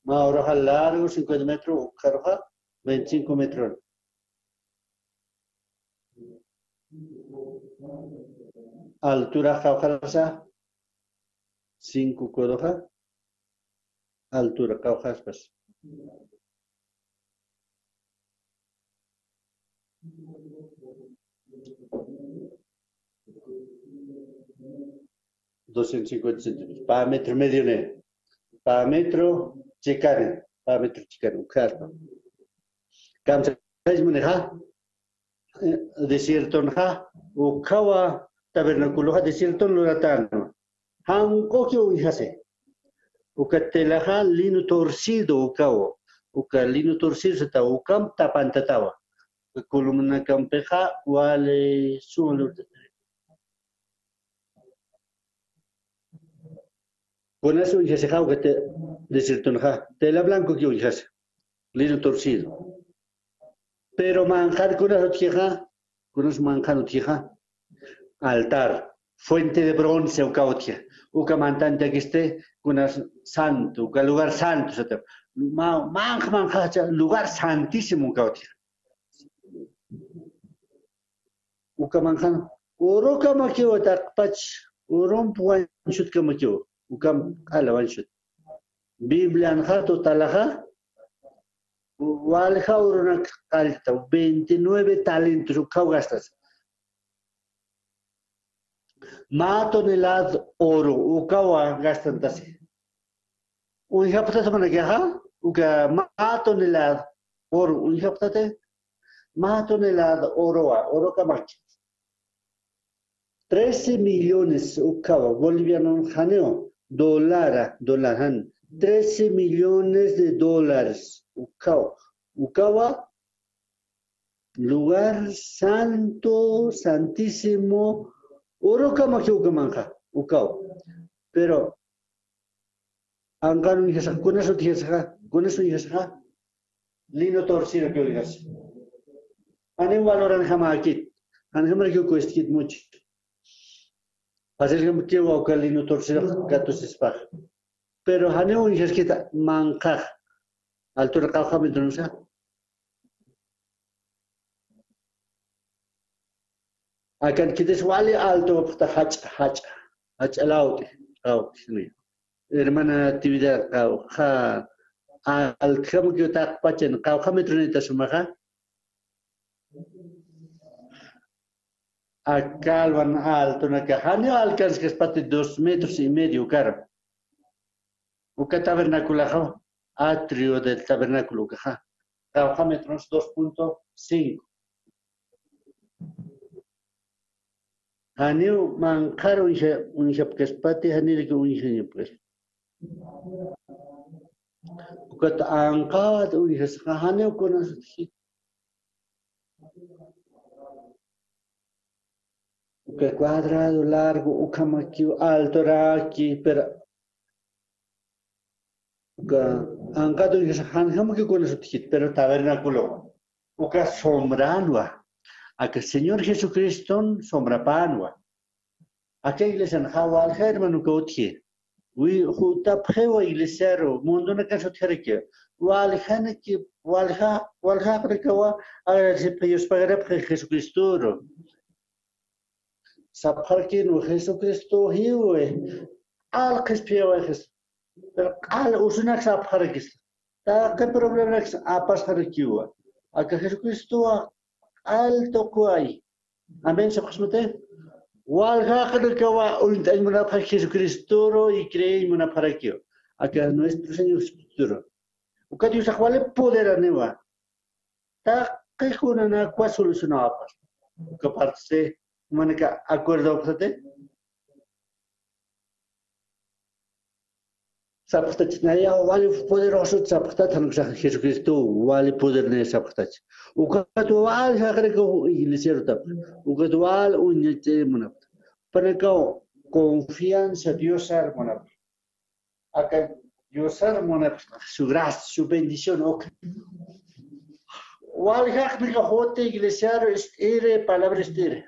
Ahora largo 50 metros, carga 25 metros. Altura caucasa 5 codoja. Altura caucas pues. $250 centímetros. Para metro medio ne. Para metro chicane. Para metro chicane. Claro. Camsa es muneja. Desierto nja. O kawa tabernáculo desierto loratano. Hanko kyo hijase. Ucatelaja lino torcido ucao. Uca lino torcido se ta ucam tapantatawa. Columna campeja wale suelo. Con eso ya se que te decirte tela blanco que uyas, lino torcido. Pero manjar con eso tija, con eso manjar tija, altar, fuente de bronce o cautia, uka mantante que esté con santo, uka lugar santo, manja, lugar santísimo cautia. Uka manjan, uroka makio takpach, urom puan shut kamakio. Ukam alawanshut. Biblia anjato talaja. Walja uronak alta. 29 talentos ukau gastas. Ma tonelada oro ukawa gastan tasi. Unjapta mana gaha? Uka ma tonelada oro unjaptate. Ma tonelada oro kamach. 13 millones ukava boliviano janeo. Dólar, 13 millones de dólares. Ukawa, lugar santo, santísimo. Oro kama que ukamanja, ukawa. Pero, angano yasa, con eso yasa, lino torcido que oigas. Anem valoran jamakit, anem que cuestit mucho. Hacer que va a calino torcido gatos espaj. Pero haneo y es que manca altura caja me tronusa. Akan kita swali alto pata hach alaute. Hermana actividad ha al camo que ta pachen caja me tronita sumaja. Acá van alto na cajano alcanza que es parte 2,5 metros cara. Uka tabernáculo atrio del tabernáculo caja. Caja metros 2,5. Haneu mancaro un que es parte haneu que un pues. Uka angkat un haneu con que cuadrado, largo, ucamaquio, alto, aquí, pero. Ancado y que con eso pero tabernáculo. Uca sombranua. A que el Señor Jesucristo sombra panua. A que iglesia en Hawal Hermano Gautier. We who tap hewa iglesiaro, mundo na canso tereke. Walhana ki walha prekawa, a se peyos pagará Jesucristo. Sapharki no Jesucristo hiwe al kespiawajes pero al usunak sapharkis ta qué problema es apas harkiwa a que Jesucristo alto kuai amén se khosmete wal khadkawa unt aymuna pa Jesucristo y creímos para que a que nuestro Señor Jesucristo o que Dios akwale poder anewa ta que kuna na kwa solucionar apas que parte Manica, acuerdo, ¿sabes? Sabes, naya wali poderoso, sabes, tanto que Jesucristo wali poder ne sabes. Ucatu wali hagrego iglesia tap. Ucatu wali unyete monap. Para que confianza Dios monap. Acá Dios monap su gracia, su bendición. Wali hagrego jote iglesia estere palabra estere.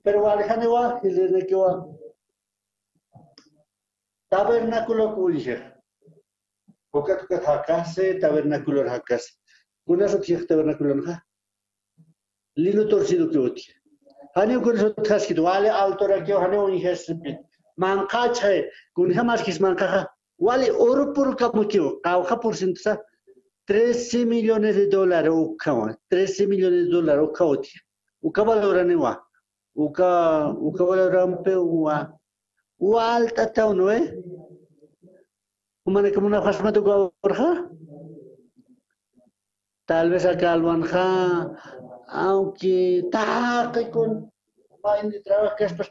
Pero Alejandro y le quedó tabernáculo cuya. Porque tu casa tabernáculo hacas. Con eso que tabernáculo no ha. Lino torcido que oye. Haneo con eso has que vale alto que haneo ni has pit. Mancacha con jamás que es mancaja. Vale oro por camuquio. Cauja por ciento 13 millones de dólares o cama. 13 millones de dólares o caoti. O caballo newa. Uka wala rampe alta tao no Humana como una fasma tu gorja. Tal vez acá alwanja, aunque taque con vain de trabajo que es pues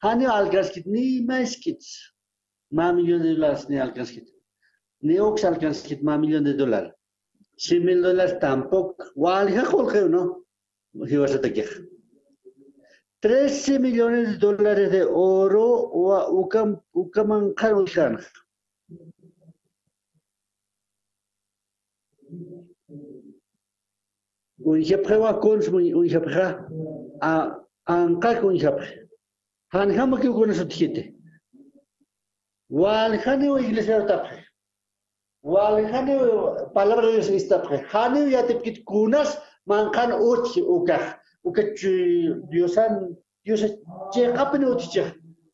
hani alcanskit ni maiskits. $1 millón ni alcanskit. Ni ox alcanskit $1 millón. $100,000 tampoco. Walja jorge no. Hiwas a taqueja. 13 millones de dólares de oro o ukaman kan. Unjapre wa kons unjapre a ankak unjapre. Han hama que con eso tijite. Wal hane o iglesia tapre. Wal hane palabra de Dios istapre. Hane ya te pit kunas mankan uch ukah. Diosan che kapne uch.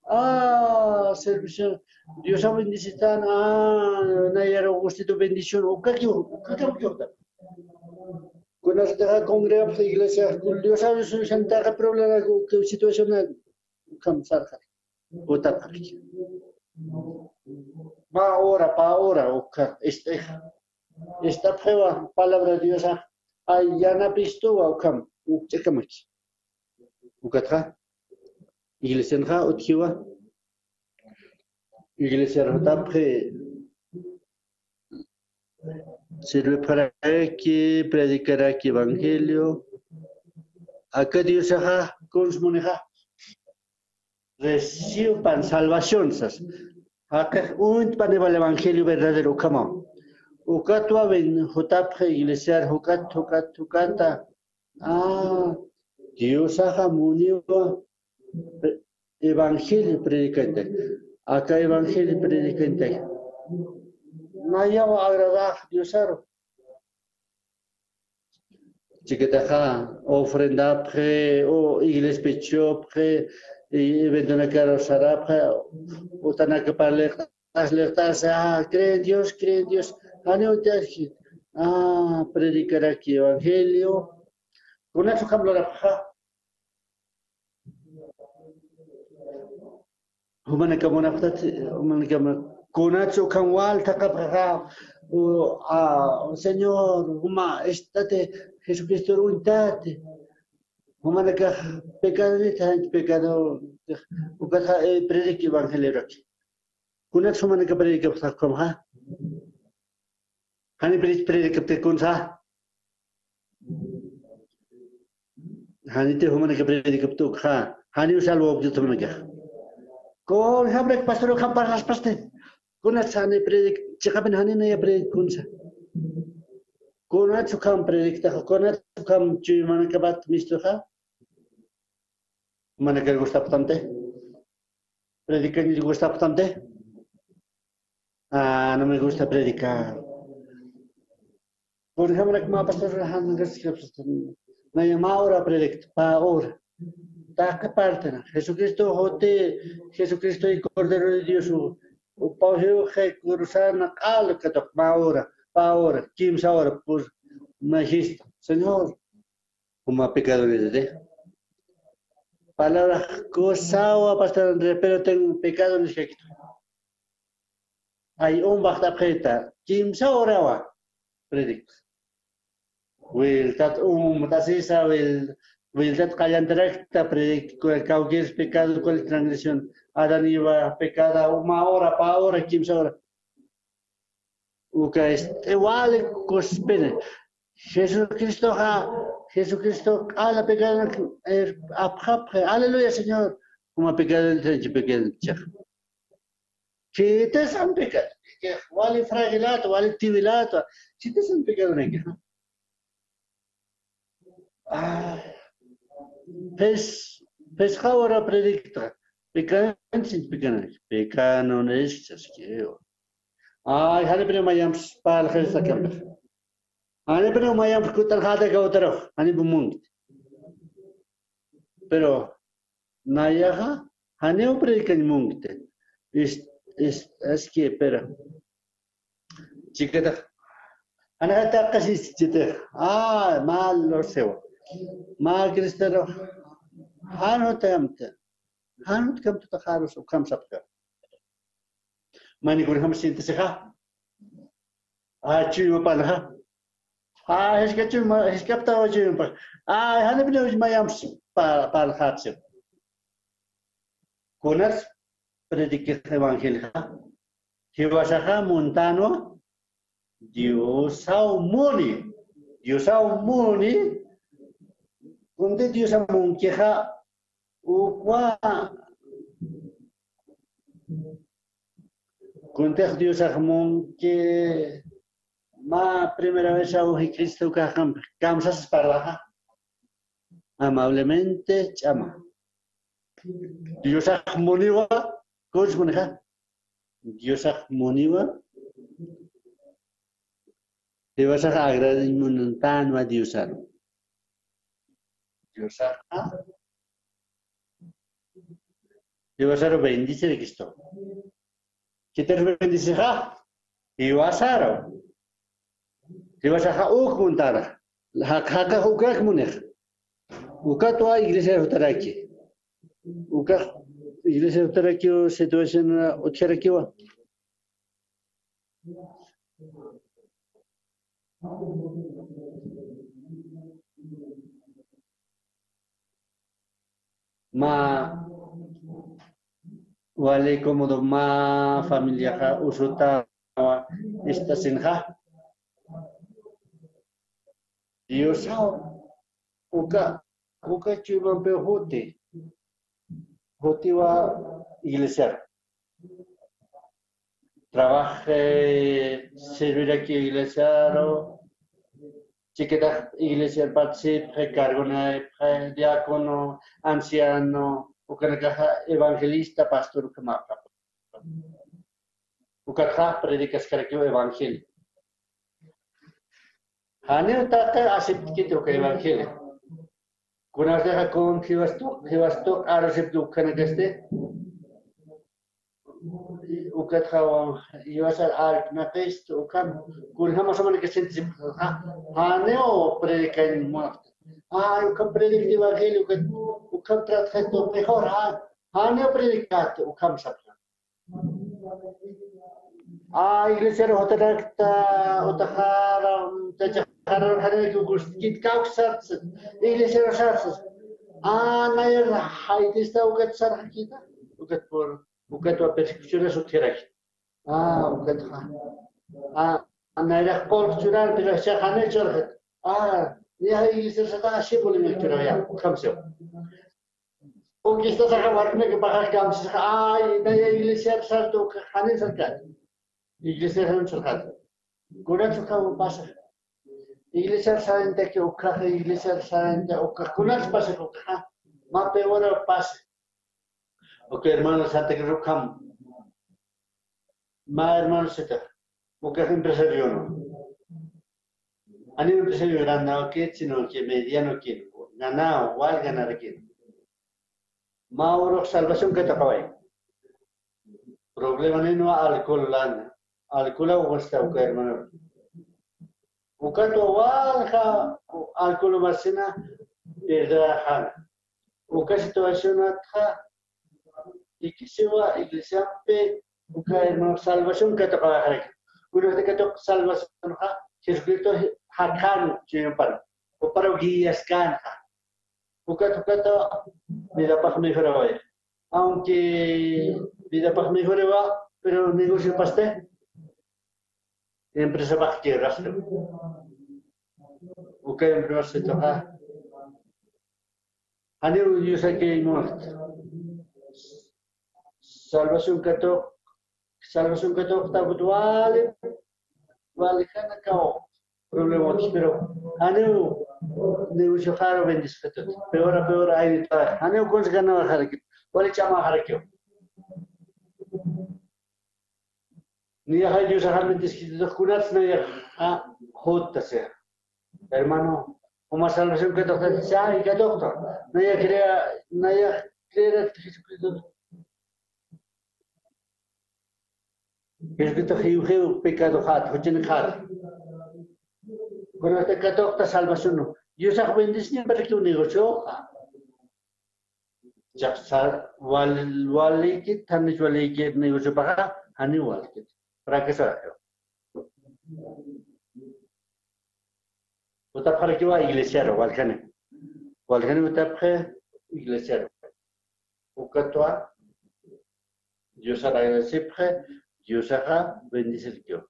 Ah, servicio. Dios bendice na yaro gustito bendición. Ukah con esta congregación de iglesia, Dios sabe su santa problema que situación cansar. Otra parte. Pa ahora, oka esta prueba palabra de Dios ay ya na pisto o kam ukchekamachi. Ukatra iglesia nja otkiwa iglesia rota pre sirve para que predicará aquí evangelio. Acá Dios ha consmoneja. Reciban salvación. Acá un pan el evangelio verdadero como. Uka tu aven hotapre iglesia hukata. Ah, Dios ha munio evangelio predicante. Acá evangelio predicante. Naya va agradar Diosaro. Chiquitaja ofrenda pre o iglesia pecho pre y vendona carrozara pre o tanaka para alertarse creen Dios predicar aquí evangelio con eso cambio la paja humana Conacho Canwal Takapra, Señor, Huma, estate Jesucristo unitate. Humanaca pecado, pecado, Ucata predica evangelio. Conacho Humanaca predica como ha. Hani predica pecunza. Hani te Humanaca predica ptuca. Hani usalvo objeto. Con Habrek Pastor Camparas Paste. Kunat sane predik cakapen hani na ya predik kunsa. Kunat sukam predik ta kunat sukam cuy mana kabat mistoha. Mana que gusta bastante. Predicar ni gusta bastante. Ah, no me gusta predicar. Por ejemplo, como pastor Han na ya ahora predict pa ahora. Ta que parte na Jesucristo hote Jesucristo y Cordero de Dios. O Paulo que cruzar na cal que toca pa hora, 15 horas por magisto. Señor, como pecado de palabra cosa o pastor pero tengo pecado en el hay un basta preta 15 horas wa predict. Will tat matasisa will tat callan directa predict cualquier pecado cualquier transgresión. Adán iba pecada una hora, pa hora, 15 horas. Uka igual cospene. Jesucristo a la pecada aleluya Señor. Como pecado entre pecado. Que te san pecado. Que vale fragilato, vale tibilato. Si te san pecado nega. Ah. Pes ahora predicta. Pecado no es que ay hane pero mayam para el sakamber hane pero mayam kutal hada ka otro hane bumung pero nayaha hane o predican mungte es que pero chiquita hane hata casi chite mal lo sé mal cristiano hano tamte Hanut kam tu takharus o kam sapka. Mani kuri ham sinta seha. Chiu pa ha. Hiskapta o chiu pa. Hanap na mayam pa hatse. Konas predica evangelio. Hiwasaha montano Dios muni. Kunde Dios amunkeha Ukwa Kuntek Dios Armón que ma primera vez a Uji Cristo Kamsas Parraja amablemente chama. Dios Armoniwa, Coach Muneja. Dios Armoniwa. Te vas a agradecer un tan a Dios Armoniwa. Dios Dios bendice de Cristo. ¿Qué te bendice? Y vas a te vas a juntar. Haka ukak munech. Ukatua iglesia utaraki. Ukak iglesia utaraki situación ocharakiwa. Ma wale como ma familia ja usuta esta senja Dios uka chuban pe hoti wa iglesia trabaje servir aquí iglesia chiquita iglesia participe cargo diácono anciano ukanaga evangelista pastor kamaka ukatha predicas karakyo evangelio hane utaka asipkito ka evangelio kunarga kon khiwasto arasip ukanagaste ukatha yosar art napest ukam kunhama samana que sente hane o predican muerto ukam predica evangelio ukam trata esto mejor hane o predicat ukam sapra iglesia rotarakta utahara tajahara hane kit kauksat iglesia rosas nayer haitista ukat sarhakita ukat por ukat wa persecución esoterak ukat nayer cultural pero se hane chorhat ya iglesia sata shibul mekturaya kamso o que está sacando que pagar camps nayer iglesia sarto hane sarkat iglesia hane sarkat kuran sarkat pasa iglesia sarante que ukah iglesia sarante ukah kunan pasa ukah ma peor pasa ok hermano santa que rukam ma hermano seta ukah empresario no ani empresario grande que sino que mediano que ganado igual ganar que ma oro salvación que te acabé problema no alcohol lana alcohol o está ok hermano ukato walha alcohol masina perdahan uka situación atha ikisiwa iglesia pe uka hermano salvación que te acabé uno de que to salvación Jesucristo hakan chimpar o para guías can ukato vida para mejorar aunque vida para mejorar pero negocio paste empresa para que rastro uka empresa toca ane yo sé que muerto salvación que está butual vale kana kao problema pero aneu negocio caro bendice peor hay está aneu con gana bajar aquí vale chama bajar aquí ni hay yo sacar bendice dos cunas no ya hota sea hermano como salvación que toca ya y que doctor no ya crea Jesucristo Jesucristo hiu pecado hat hochen hat con este que toca salvación no yo saco bendición para que un negocio ya wal que tan wal que negocio para ani wal que para que sea otra para que va iglesia wal kane otra para iglesia o que toi Dios hará siempre Dios hará bendice el yo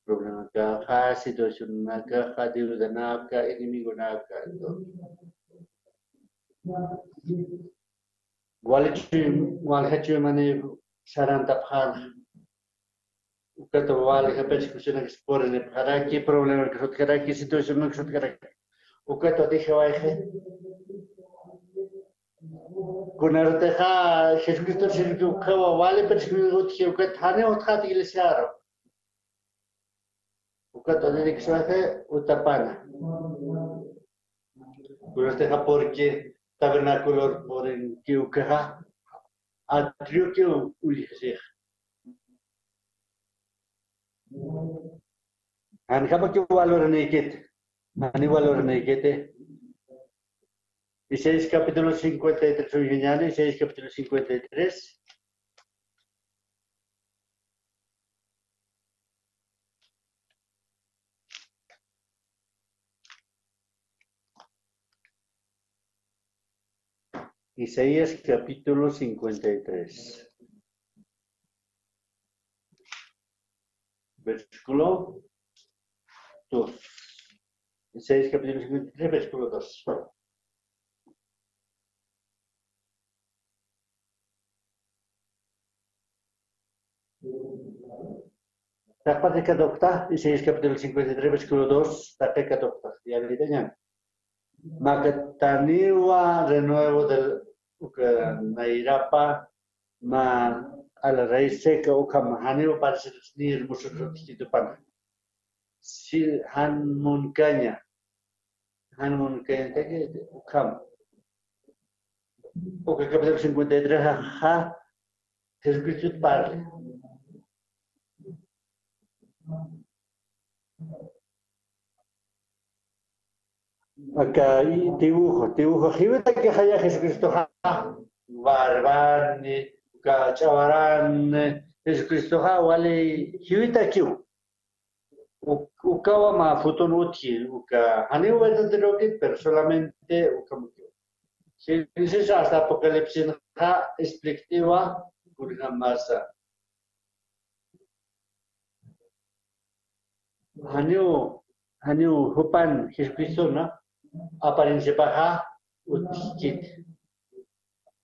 problema que situación que deuda que enemigo que Walhachu mane saranta phar. Ukato walha persecución que por en para qué problema que sot cara qué situación que sot cara. Ukato dije waje. Kunarteja Jesucristo se que vale persecución que ukat hane othat iglesia. Ukato de que waje utapana. Kunarteja porque tabernáculo por en que ukaha atrio que ulijesej. Ankama que valor naked. Ani valor naked. Isaías capítulo 53, Isaías capítulo 53. Isaías capítulo 53. Versículo 2. Isaías capítulo 53, versículo 2. Dapat dikadokta, Isaías capítulo 53, versículo 2, dapat dikadokta. Ya lidanya. Maka taniwa renuevo del Nairapa ma al raíz seca o kamahaniwa para ser nir musuh itu pan. Si han munkanya que ukam. O que capítulo 53 ha Jesucristo parle. Acá dibujo, jibeta que haya Jesucristo barbani, cachavarán, Jesucristo wale jibeta kiu. Ukawa ma futun uti, uka hani verdadero que pero solamente ukamukiu. Si dices hasta Apocalipsis ha explicativa kurga masa. Haniu hupan Jesucristo no apariencia paha utikit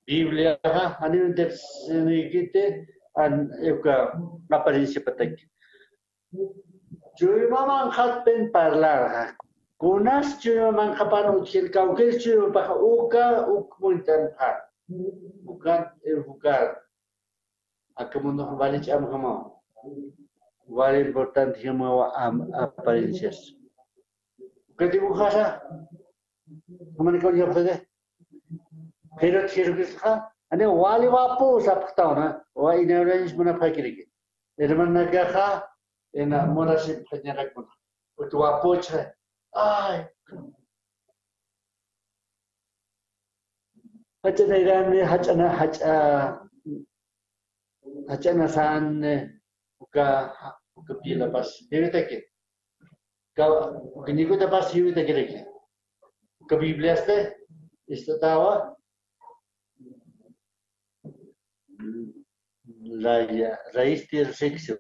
Biblia ha haniu tersenigite an euka apariencia patak. Cuy mamang khat pen parlar kunas cuy mamang kapan util kau ke cuy paha uka ukmuntan ha bukan bukan akamundo balik am kama. Vale importante llamaba apariencias. ¿Qué dibujas? ¿Cómo me coño puede? Pero quiero que sea. Ane wali wapo sapta na. Wa ina range muna fakiri. Hermana gaha ena mona se peñara con. O tu wapo che. Ay. Hachana irane hachana san uka pila pas hewita ke uka niku ta pas hewita ke reke uka Biblia ste istatawa la raíz del sexo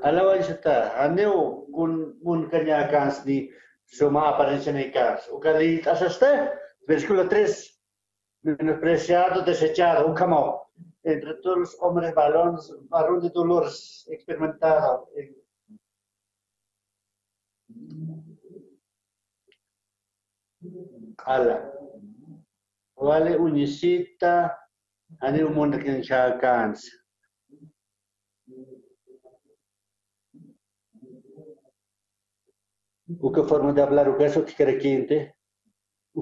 alawa isata aneu kun mun kanya kans ni soma apariencia ne kans uka li asaste versículo 3 menospreciado desechado ukamo entre todos los hombres varón de dolores experimentado. Ala. Vale unicita, ane un mundo que encha cansa. ¿Qué forma de hablar? ¿Qué eso que quiere quinte?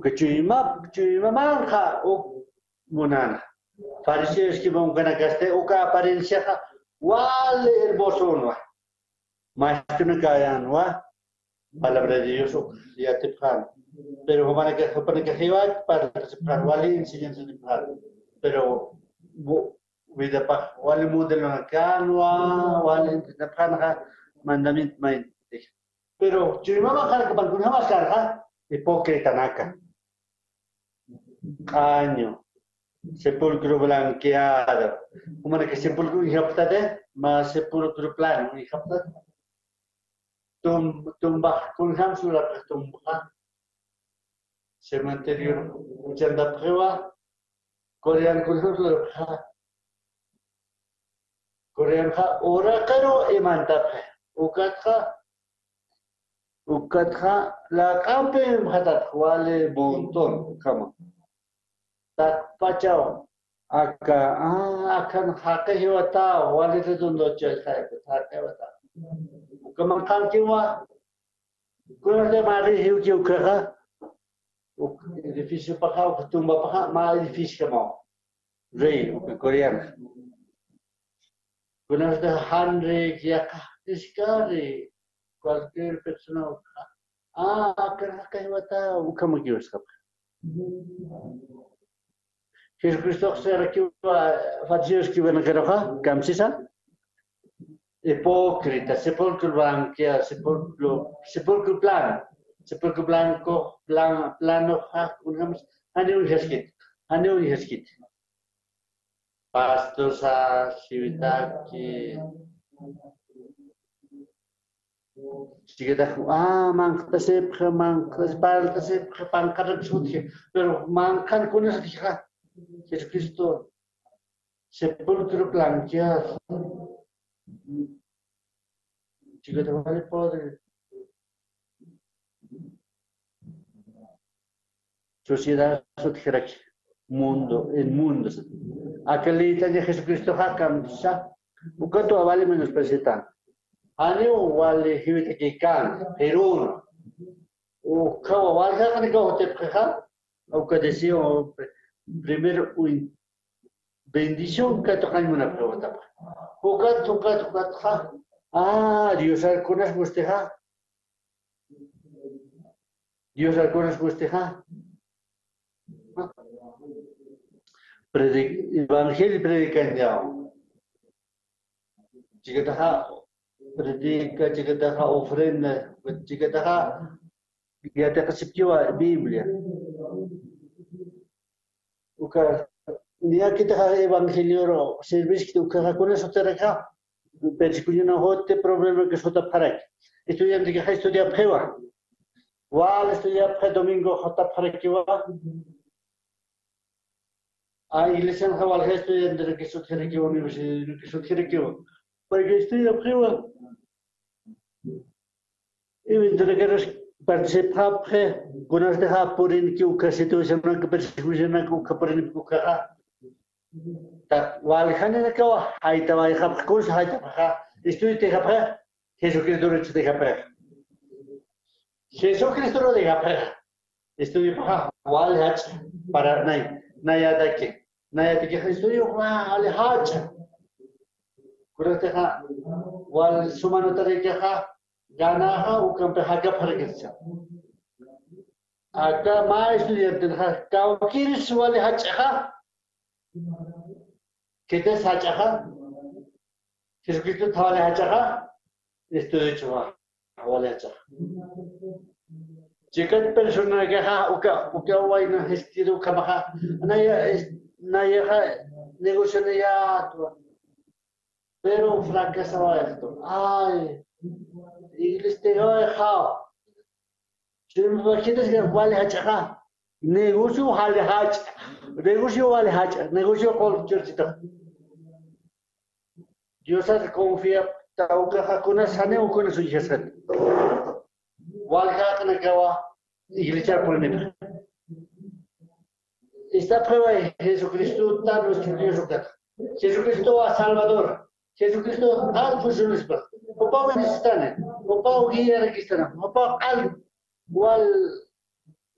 ¿Qué chuyima manja o munana? Fariseos que vão ganhar gaste o que aparência wale hermoso no maestro no cayan wa palabra de Dios ya te pan pero para que lleva para wale enseñanza de pan pero vida pa wale modelo na canwa wale na pan mandamiento main pero yo mamá cara que para una más cara hipócrita naca año sepulcro blanqueado. Como que sepulcro hijaptade, mas sepulcro plano hijaptade. Tumba con hamsura tumba. Cementerio uchanda prueba Korean kultur Korean ha ora karo emantap ukatha la kampe mhatat wale bonton kama tak pachao akan haka hiwata wale tundo chel khai haka wata kama kan kiwa kuna de mari hiu kiu kha edifício pakha kutumba pakha ma edifício kama rei o coreano kuna de hanre ya iskari cualquier persona akan haka hiwata ukama kiu skap Jesucristo será que fazia que vem na camisa hipócrita, sepulcro blanco, sepulcro blanco, plano, anu heskit. Pastor sa civitat que manca sempre pancada de pero mancan con esa tija. Jesucristo sepulcro blanqueado. Chica, te vale poder. Sociedad sotjeraki. Mundo, el mundo. Aquelita de Jesucristo hakam sa. Bukato avale menos presentan. Aneo wale hivita que can, Perú. O kawa wale kan ka hote preja. O que decía primero bendición que tocan una pregunta. Tocat. Dios algunas gusteja. Dios algunas gusteja. Evangelio predican ya. Chica predica, chica ofrenda, chica ya te recibió la Biblia. Dia kita evangelio servicio que con eso te reca persiguió una hote problema que sota para estudiante que estudia prueba wal estudia domingo hota para que va a iglesia en wal estudiante que sotiene que universidad que sotiene que porque estudia prueba y mientras que participar con las de Japorín que uka situación que persecución que uka por el uka tak walhane ka haita wa khap kus haita kha estuite kha Jesucristo lo te kha Jesucristo lo de kha estuite kha wal hach para naya dake estudio wal hach kurate kha wal sumano tare kha gana kha ukam pe haga fargesa aka ma estudiante kha ka kiris wal hach kha ¿Qué te sacha? Jesucristo estaba de hacha, esto de hecho va a la hacha. Chica persona que ha uka vaina gestido kamaha, naya negocio de ya, pero fracasaba esto. Ay, iglesia te ha dejado. Si me imaginas que vale hacha. Negocio vale hacha, negocio con churchita. Dios se confía, tauka con sane o con su hija. Walha kana kawa iglesia por el esta prueba de Jesucristo está nuestro Dios. Jesucristo a Salvador. Jesucristo al funcionista. Opa benestane, opa guía registrana, opa al igual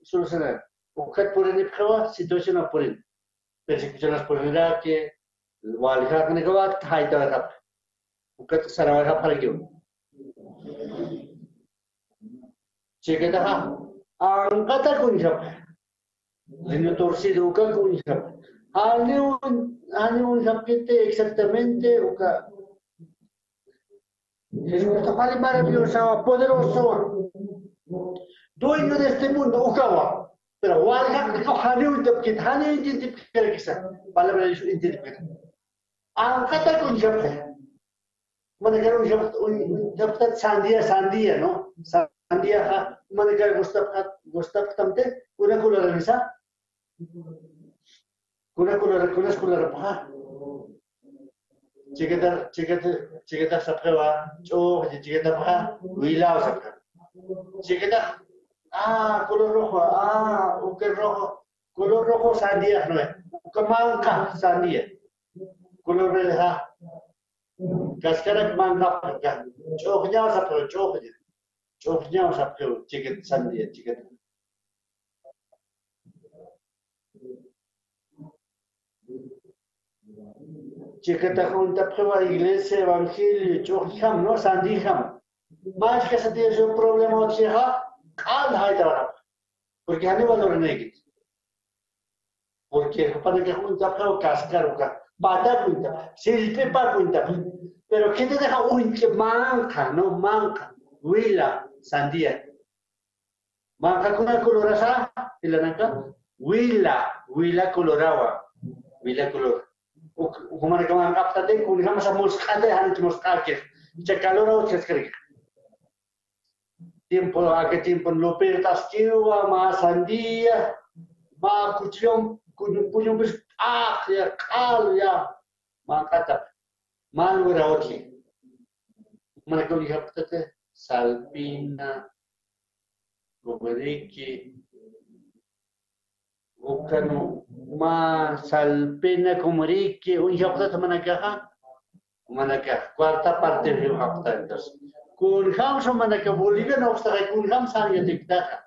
solucionar. Ukat por el prueba situación por el persecución por el que walha kana kawa haita rap. Ukat sarawa para que Chequeta angkata kunjap. Lino torcido uka kunjap. Ani un sapete exactamente uka. Jesucristo vale maravilloso, poderoso. Dueño de este mundo ukawa. Pero walha que hani un tapkit, hani identificar que sa. Palabra identificar. Angkata kunjap. Manejar un jap sandia, ¿no? Sandia manejar gustap tamte una color misa Kuna color pa. Chiquita sa prueba, chiquita pa, huila sa prueba. Chiquita, color rojo, color rojo sandía, no es. Manca sandía, color verde, cascara manca pa. Choja sa prueba, choja sa prueba, chiquita sandía, chiquita. Chiquita junta prueba iglesia, evangelio, chojam, no sandijam. Más que se tiene un problema o cheja, porque a nivel de negro. Porque para que junta prueba cascar, bata junta, silpepa junta. Pero ¿qué te deja un que manca, no manca? Huila, sandía. Manca con el color asa, y la naca, huila coloraba, huila color. Como que van a captar, como digamos a moscate, han hecho moscate, y se calora o se escribe. Tiempo, a qué tiempo no perdas kiwa, más sandía, más cuchillón, puñón, ya, calo, ya, más cata, más lugar aquí. Como que dije, captate, salpina, goberique, Okano ma salpena comorique un japta manaka cuarta parte de japta entonces kun ham so manaka Bolivia no obsta kun ham sanya dictaja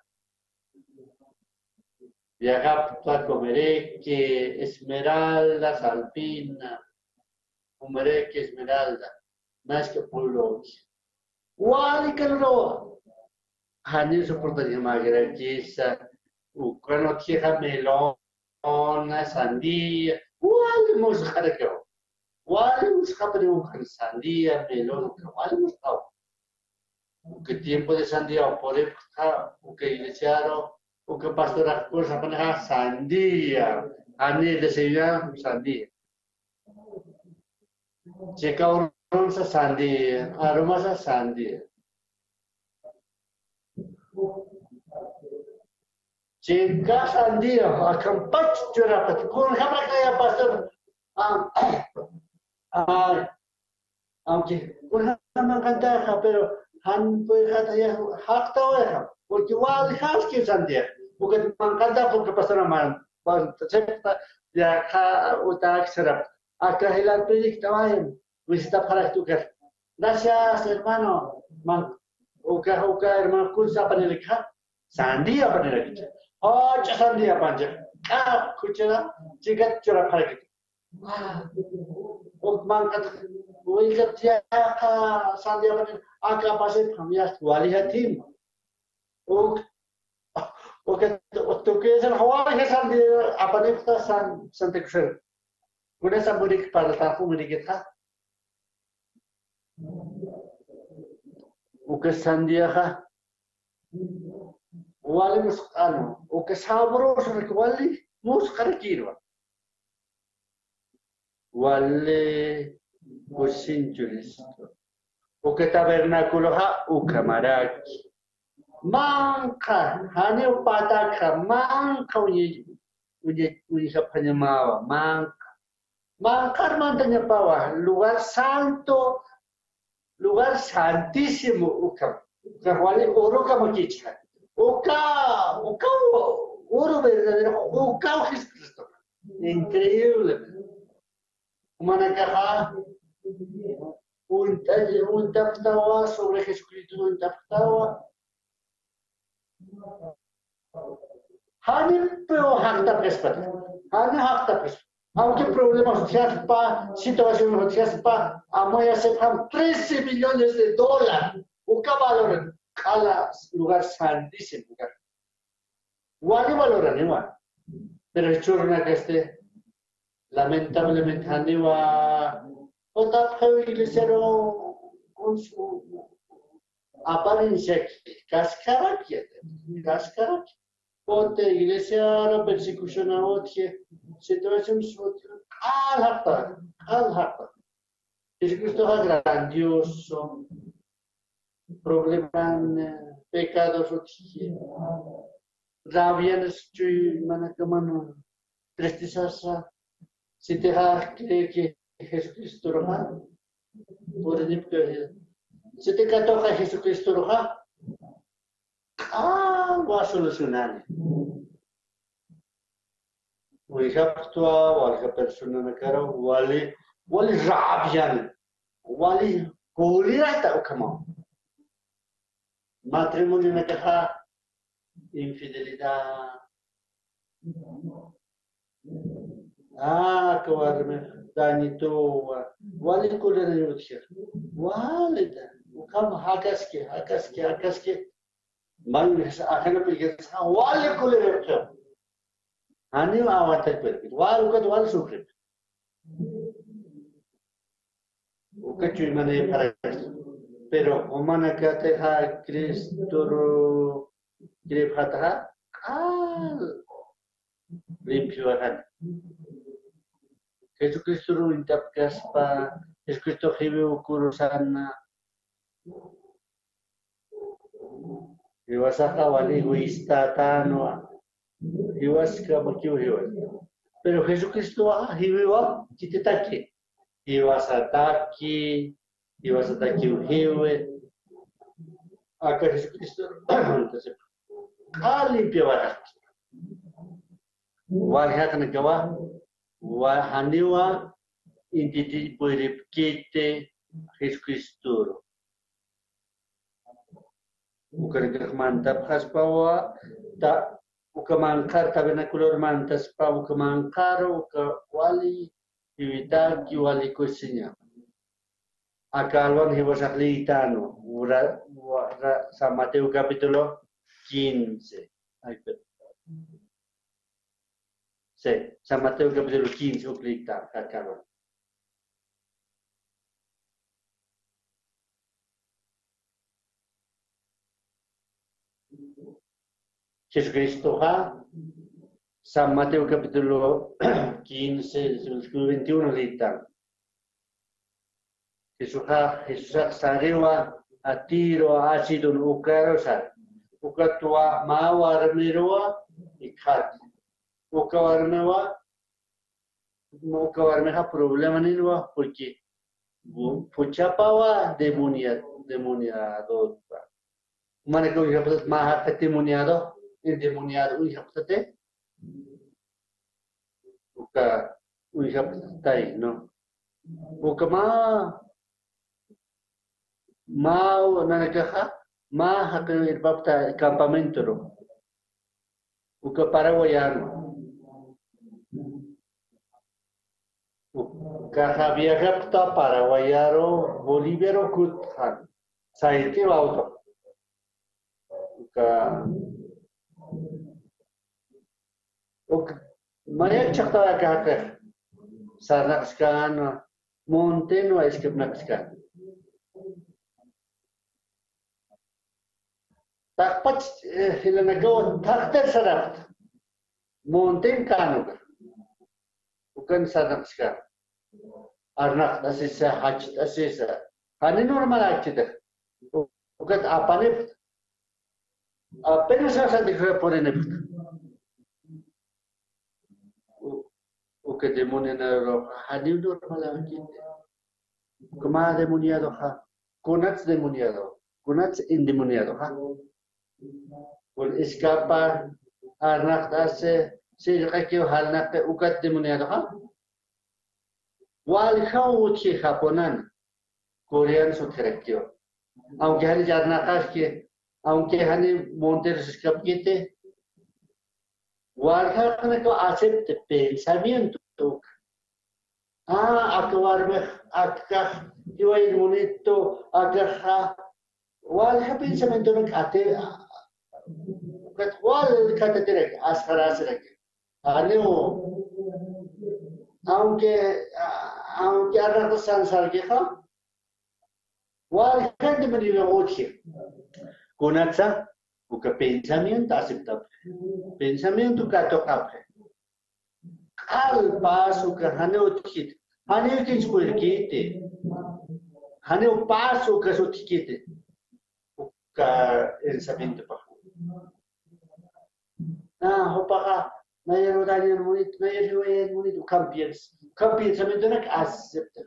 ya japta comorique esmeralda salpina comorique esmeralda más que pulo wali kalro hani soportaría magera kisa Cuando tierra melón, sandía, ¿cuál hemos cargado? ¿Cuál hemos cargado sandía, melón? ¿Cuál hemos cargado? ¿Qué tiempo de sandía? Por época, o que iniciaron, o que pastora cosa para sandía, anil de Sevilla, sandía. Checa un sandía, aromas sandía. Jika sandía, akan pacura pat. Kung hamra kaya pastor, aunque kung hamra kanta pero han puede ya hakta oeja, porque igual has que sandía, porque man kanta porque pastor man, cuando cepta ya ka utak serap. Acá el predicta vayan, visita para tu casa. Gracias hermano, man, oka hermano kunsa panelika, sandía panelika. Oh, sandía panja. Kuchera, chica chura para que. Man kat, kat ya sandía panel. Acá pase kamias wali hatim. Que tu que es el Hawaii que sandía apanita Santa Cruz. Una samburik para tahu mereka. Que sandía ha. Wali muscano, o que sabroso el wali muscarquiro. Wali cosinchulis. O que tabernáculo ha o camaraki. Manca, haneo pataka, manca uye japanyamawa, manca. Mancar mantanya pawa, lugar santo, lugar santísimo, uka. Wali oro kamakichka. Oro verdadero, Jesucristo. Increíble. Manakaha, un taptawa sobre Jesucristo, un taptawa. Hani pero hakta prespat. Hani hakta prespat. Aunque problemas sociales pa, situaciones sociales pa, amoya se pagan 13 millones de dólares. Uka valoran. Cada lugar santísimo. Wali valoran igual. Pero el churna que esté, lamentablemente, Haniwa, otra iglesia con su apariencia, cascaraki. Otra iglesia, persecución a otra, situación a otra, al harta. Jesucristo es grandioso. Problemas, pecados, rabias, tristezas, Si te cree que Jesucristo roja, puede decir, si te catoja Jesucristo roja, va a solucionar. Oiga, actua, oiga, persona na cara, wali rabian, wali kulirata ukama. Matrimonio na caja, infidelidad. Kawarme, danito, wali kulirata yutshir. Wali da, ukama hakaske. Man, akhana pilgis, wali kulirata. Hani awantaj perpit, wal sufrir. Uka chui mane paras. Pero omana kate ha Cristo grip hata limpio akan. Jesucristo ru intap kaspa, Jesucristo hibe ukurusana. Iwasaka wali egoísta tano. Hiwas como que hiwas. Pero Jesucristo hiwa kititaki. Hiwas ataki hiwe. Acá Jesucristo entonces limpia barat. Wahakana kawa wahaniwa intiti puede kite Jesucristo. Ukarigak mantap haspawa ta ukamangkar tabernakulor mantas pa ukamangkar wali ivitaki wali kusinya. Akalwan hiwasak litano San Mateo capítulo 15. Sí, San Mateo capítulo 15 uklita akalwan. Jesucristo San Mateo capítulo 15, versículo 21 dice Jesús sarewa atiro ácido ukarosa ukatua mawarmeroa ikhat ukawarmewa problema ninwa porque puchapawa demoniado mana que uja maha demoniado endemoniado ujapatate ujapatai no ukama mau nanakaha hakan irbapta campamento ro uka paraguayano uka viajapta paraguayaro bolivero kuthan saite auto uka Maria chakta ka sanakskan monteno eskepnakskan takpat hilanagaw takter sarapt monten kanuga ukan sanakskan arnak asisa hajt asisa hani normal hajt ukat apane apenas sa dikra porene que demoniado hani normal hajt kama demoniado kunats endemoniado Por escapa arnak ase sirqaki halnak ukat demoniado wal khawchi japonan coreano sutrekio aunque hani jarnakas que aunque hani monteros escapite wal khawko acepte pensamiento acabarme acá yo el monito acá wal pensamiento no kate wal kate terek asfarasrek aneo aunque arrato sansar que wal gente me dice oye conatsa porque pensamiento aceptable pensamiento catocable al paso que haneo tikit haneo que escuelquite haneo paso que su tikite ka pensamiento pa hopaka mayroon tayo munit mayroon munit campions Kan pensamiento nak acepta.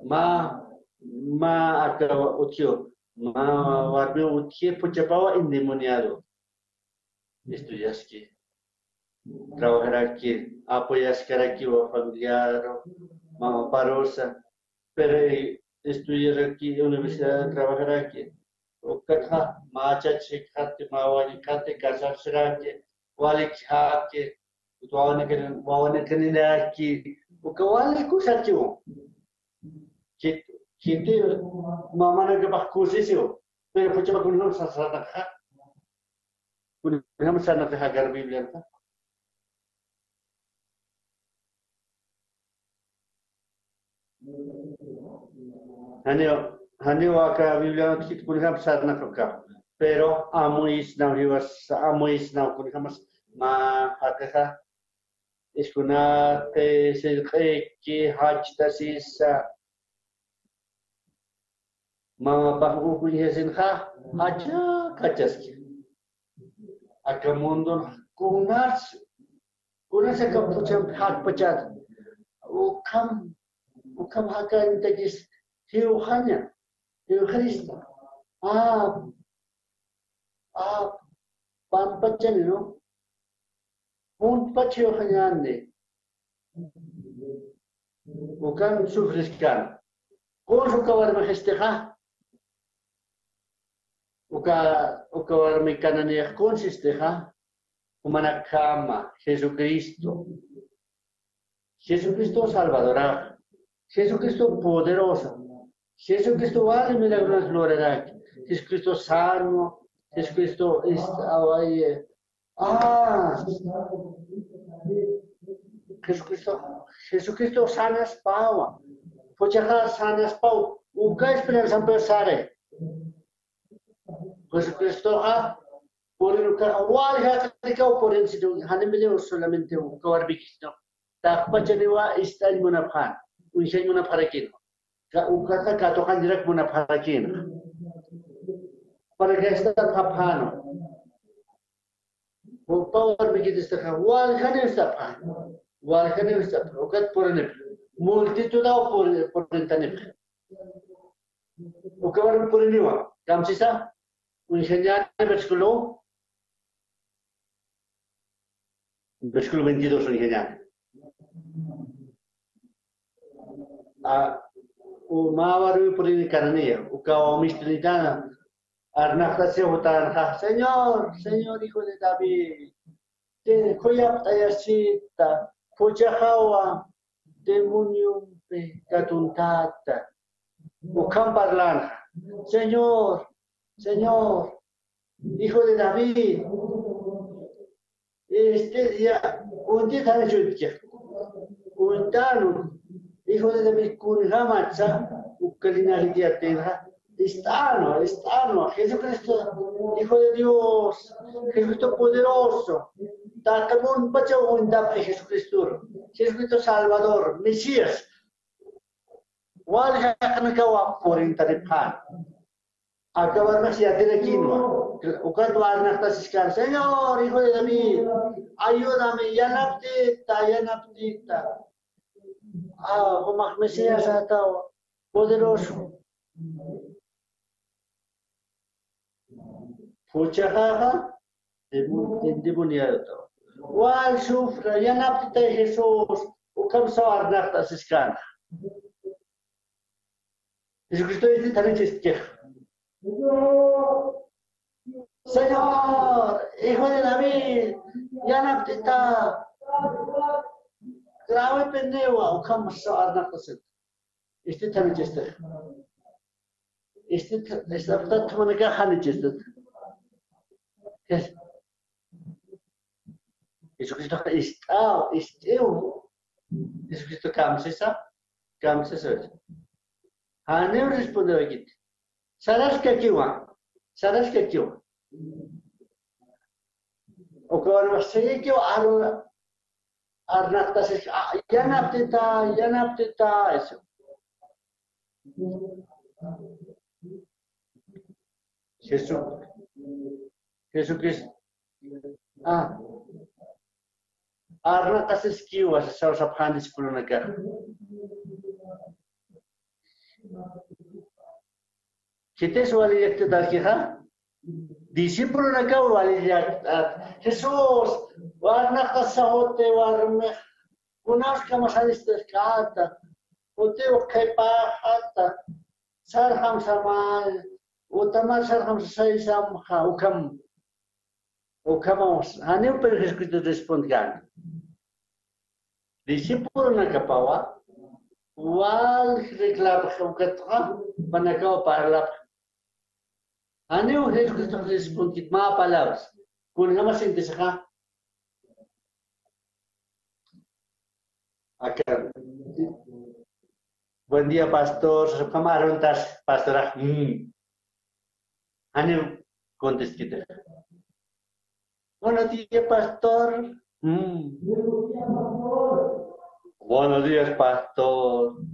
Ma acaba utio. Ma warbe utie puchapawa endemoniado. Estudias que trabajar aquí, apoyas aquí o familiar, mamá parosa, pero estudiar aquí en la universidad, trabajar aquí. O katha, macha chikate, mawani kate, casarse aquí, wali chake, wawane kanina aquí, o kawali kusatio. Kiti mama na kapag kusisio, pero pucha kunham sasana ka. Kunham sana ka hagar Biblia ka. Hani waka Biblia kit kunham sana ka. Pero amuis na kunham ma hakaka iskunate silqeki hajta sisa mama bahu kunhesin ha haja kachaski akamundo kunas kapucham hak pachat ukam haka integis hiu Krista pampachan no un pacho hanyane ukam sufriskan con su kabar majesteja Uka mi cananea consiste humana cama Jesucristo salvador, Jesucristo poderoso, Jesucristo vale milagros gloria, Jesucristo sano, Jesucristo Jesucristo sanas pau, pochaja sanas pau, uka esperanza empezare. Jesucristo por el por el sitio hanimile solamente un kawarbikino ta pachanewa está en munafan un shay munafarakin ka ukata kato kandirak munafarakin para que está tapano o power bikit está wal khanem está ukat por el multitud por el tanep ukabar por el niwa kamsisa Ingeniero versículo 22 ingeniero. O mawaru por el carnea, o cao mistritana, arnafta se votan, Señor hijo de David, te coyapta yasita, pochahawa, demonium pecatuntata, o camparlan, Señor, hijo de David, este día, un día tan chucha, un tano, hijo de David, con Hamacha, Ucalina Lidia Tenja, estano, Jesucristo, hijo de Dios, Jesucristo poderoso, Tatamón Pachau, Jesucristo Salvador, Mesías, Walha Kanakawa, por Intaripan. Acabar masih ada quinoa. Ukat warna tasiskan. Señor, hijo de David, ayúdame. Ya naptita. Como Mesías atao, poderoso. Fuchajaja, endemoniado. Wal sufra, ya naptita Jesús. Ukam warna tasiskan. Jesucristo dice también que Señor, hijo de David, ya naptita, grave pendewa, ukam arna kaset. Este también chiste. Esta manera hani chiste. Jesucristo está, Jesucristo camsesa. Hanem responde aquí. Saras que kiwa. O que ahora se que arnakta se ya naptita eso. Jesucristo. Arna kasis kiwa sa saphan disiplo na ka. Kita wali yakta dalkiha. Disiplo na ka wali yakta. Jesus, warna kasahote warme. Unas ka masalistas kata. Uti okay pa hata. Sarham samal. Utama sarham say samha ukam. Ukamos. Ano pero Jesucristo respond kan? Disiplo na kapawa. Wal reclama katra panakaw paralap. Ano Jesucristo respond kit mga palabras. Kung nga masintesa ka. Akan. Buen día, pastor. Kamaron tas pastora. Ano contest kita? Buenos días, pastor. Buenos días, pastor.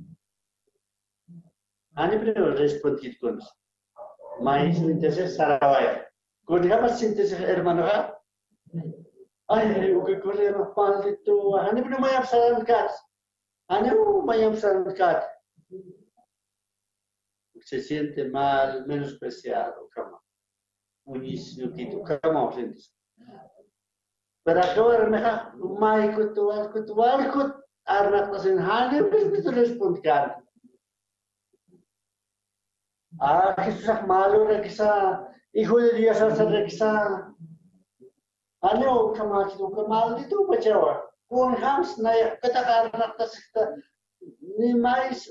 Ano pero respond kit kun? May sintesa saraway. Kung nga masintesa hermano ka? Ay, okay, corre más maldito. Ano pero may absalan kat? Ano may absalan kat? Se siente mal, menospreciado, cama. Unisio quito, cama ausentes. Pero ahora me ha, mai kutual, arnak tasin hane, pero responder. Jesús malo, rekisa, hijo de Dios, rekisa. Ano kamaki ko maldito pa jawa. Kung hams na katakarnak tasikta ni mais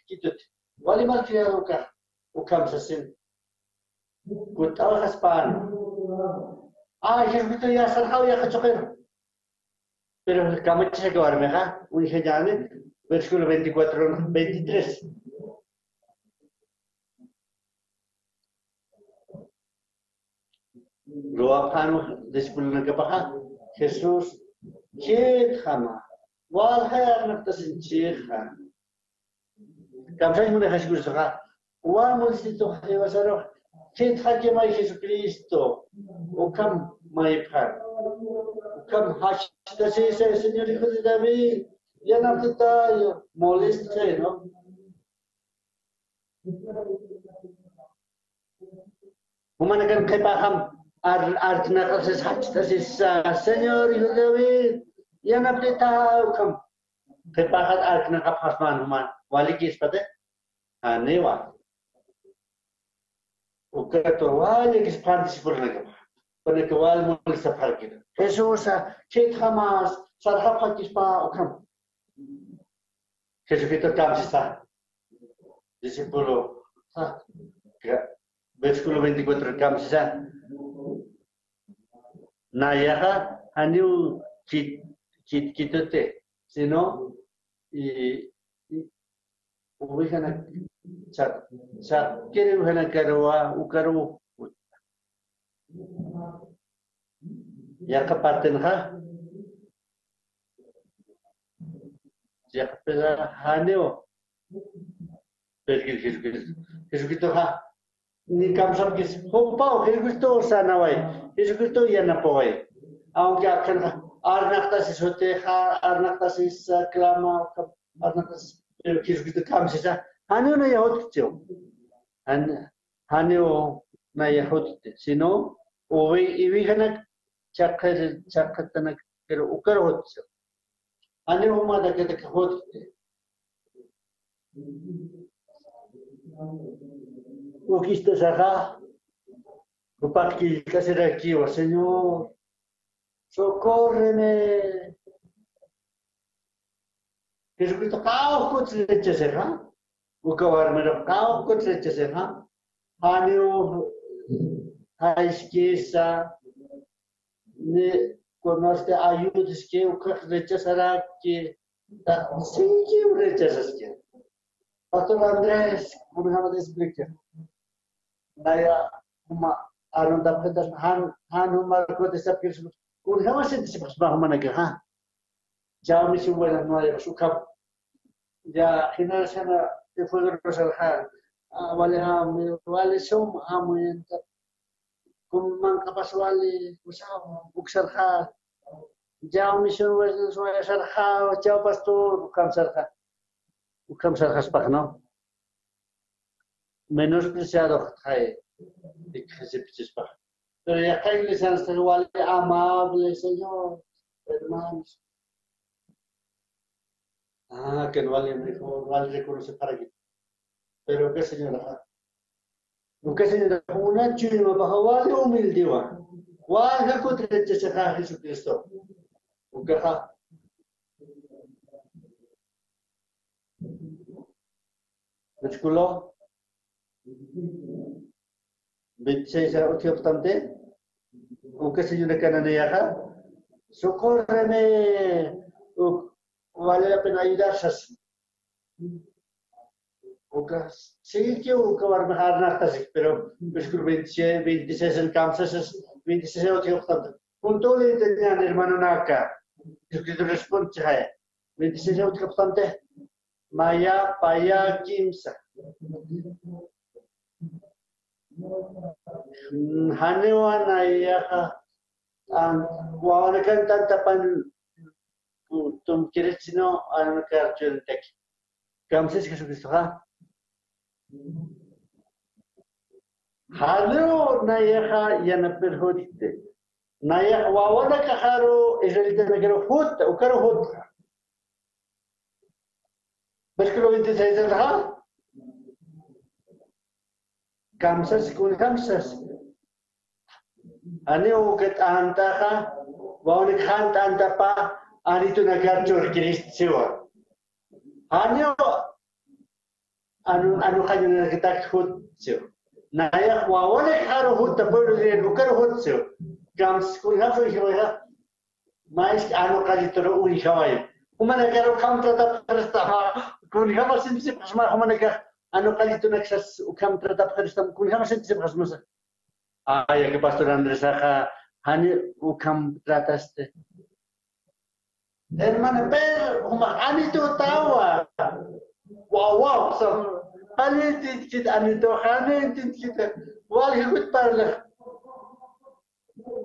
kitut. Wali mal kaya ka ukam sa sin. Kutaw haspan. Jesucristo ya sarhaw ya kachokero. Pero kamit sa kawarme ka, uni hejane, versículo 24, 23. Doa kanu disipul nagapaka Jesus kid khama wal hayar naktasin chikha kamsay mo na Jesus ka wa mo sito khayasaro kid khake mai Jesucristo ukam mai phar ukam hashta se Señor hijo de David ya napta yo moleste no humanakan kay paham Artina kasis hachtasis Señor hijo de David yan apretao kam kepahat artina kapasman human wali kis pate anewa ukato wali kis participar na pone kawal mo sa parkida Jesus chet hamas sarha pakis pa ukam Jesucristo kamsisa discípulo versículo 24 kamsisa Nayaha anu kitote sino ubihana sa kere ubihana karwa ukaru ya kapaten ha ya kapela haneo pergi Jesucristo ha ni kamsam kis hompao Jesucristo sanawai Jesucristo ya napawai aunque akan arnaktasis hoteja arnaktasis klama arnaktasis Jesucristo kamsisa haneo na yahotcho haneo na yahotte sino o ibihana chakatana pero ukar hotcho haneo ma da kete hotte o kista saga Upaki kasera kiwa, Señor, socórreme. Jesucristo, cao kutleche será. Ukawarmero, cao kutleche será. Hanio, aiskisa, ne conozca ayudas que ukakleche será que sí que rechazas que. Pastor Andrés, como me llama explicar. Naya, como Arunda pedas han umar ko desa pirsu kun hama se desa pas ba mana ha ja mi su buena no hay su cap ya hina sana te fue rosal ha wale ha mi wale som amuenta kun man kapas wale usaw uksar ha Ya misión suena sarja, chao pastor, ukam sarjas no. Menospreciado jae, pero ya que iglesia está igual amable, Señor, hermanos. Ah, que no vale mejor, no vale reconocer para aquí. Pero qué señora, qué señora, una chima baja, vale humilde, vale contra el Jesucristo. ¿Qué ha? ¿Esculo? ¿26 años obstante? ¿Qué señora cananea? Socórreme, vale la pena ayudarse. Sí, que va a mejorar nada, pero es que 26 en Kansas, 26 obstante. Con todo le tenían hermano Naka. Yo quiero responder. 26 obstante. Maya, Paya, Kimsa. Hanewan ayah, wawan kan tantapan tum kiri sino anu kerjaan tek. Kamses Jesucristo ha. Halo nayah yana perhodite. Nayah wawan kaharo Israelita negero hut, ukaro hut. Berkelo 26 ha. Kamsas kun kamsas. Ani uket antaha, waunik hant antapa, ani tu nagarjur Kristiwa. Ani anu kanyo na kita hut siyo. Naya waunik haro hut tapos rin ukar hut siyo. Kams kun kamsas siya mais anu kanyo toro uni kawai. Umana karo kamtra tapos kun kamsas siya pasma umana ka. Ano kalito nagsas ukam tratap Kristam kun hama sentisip kasmasa. Ya que pastor Andrés acá hani ukam trataste. Hermana pero ani to tawa. Wow so ani tit ani to hani tit wal hikut parla.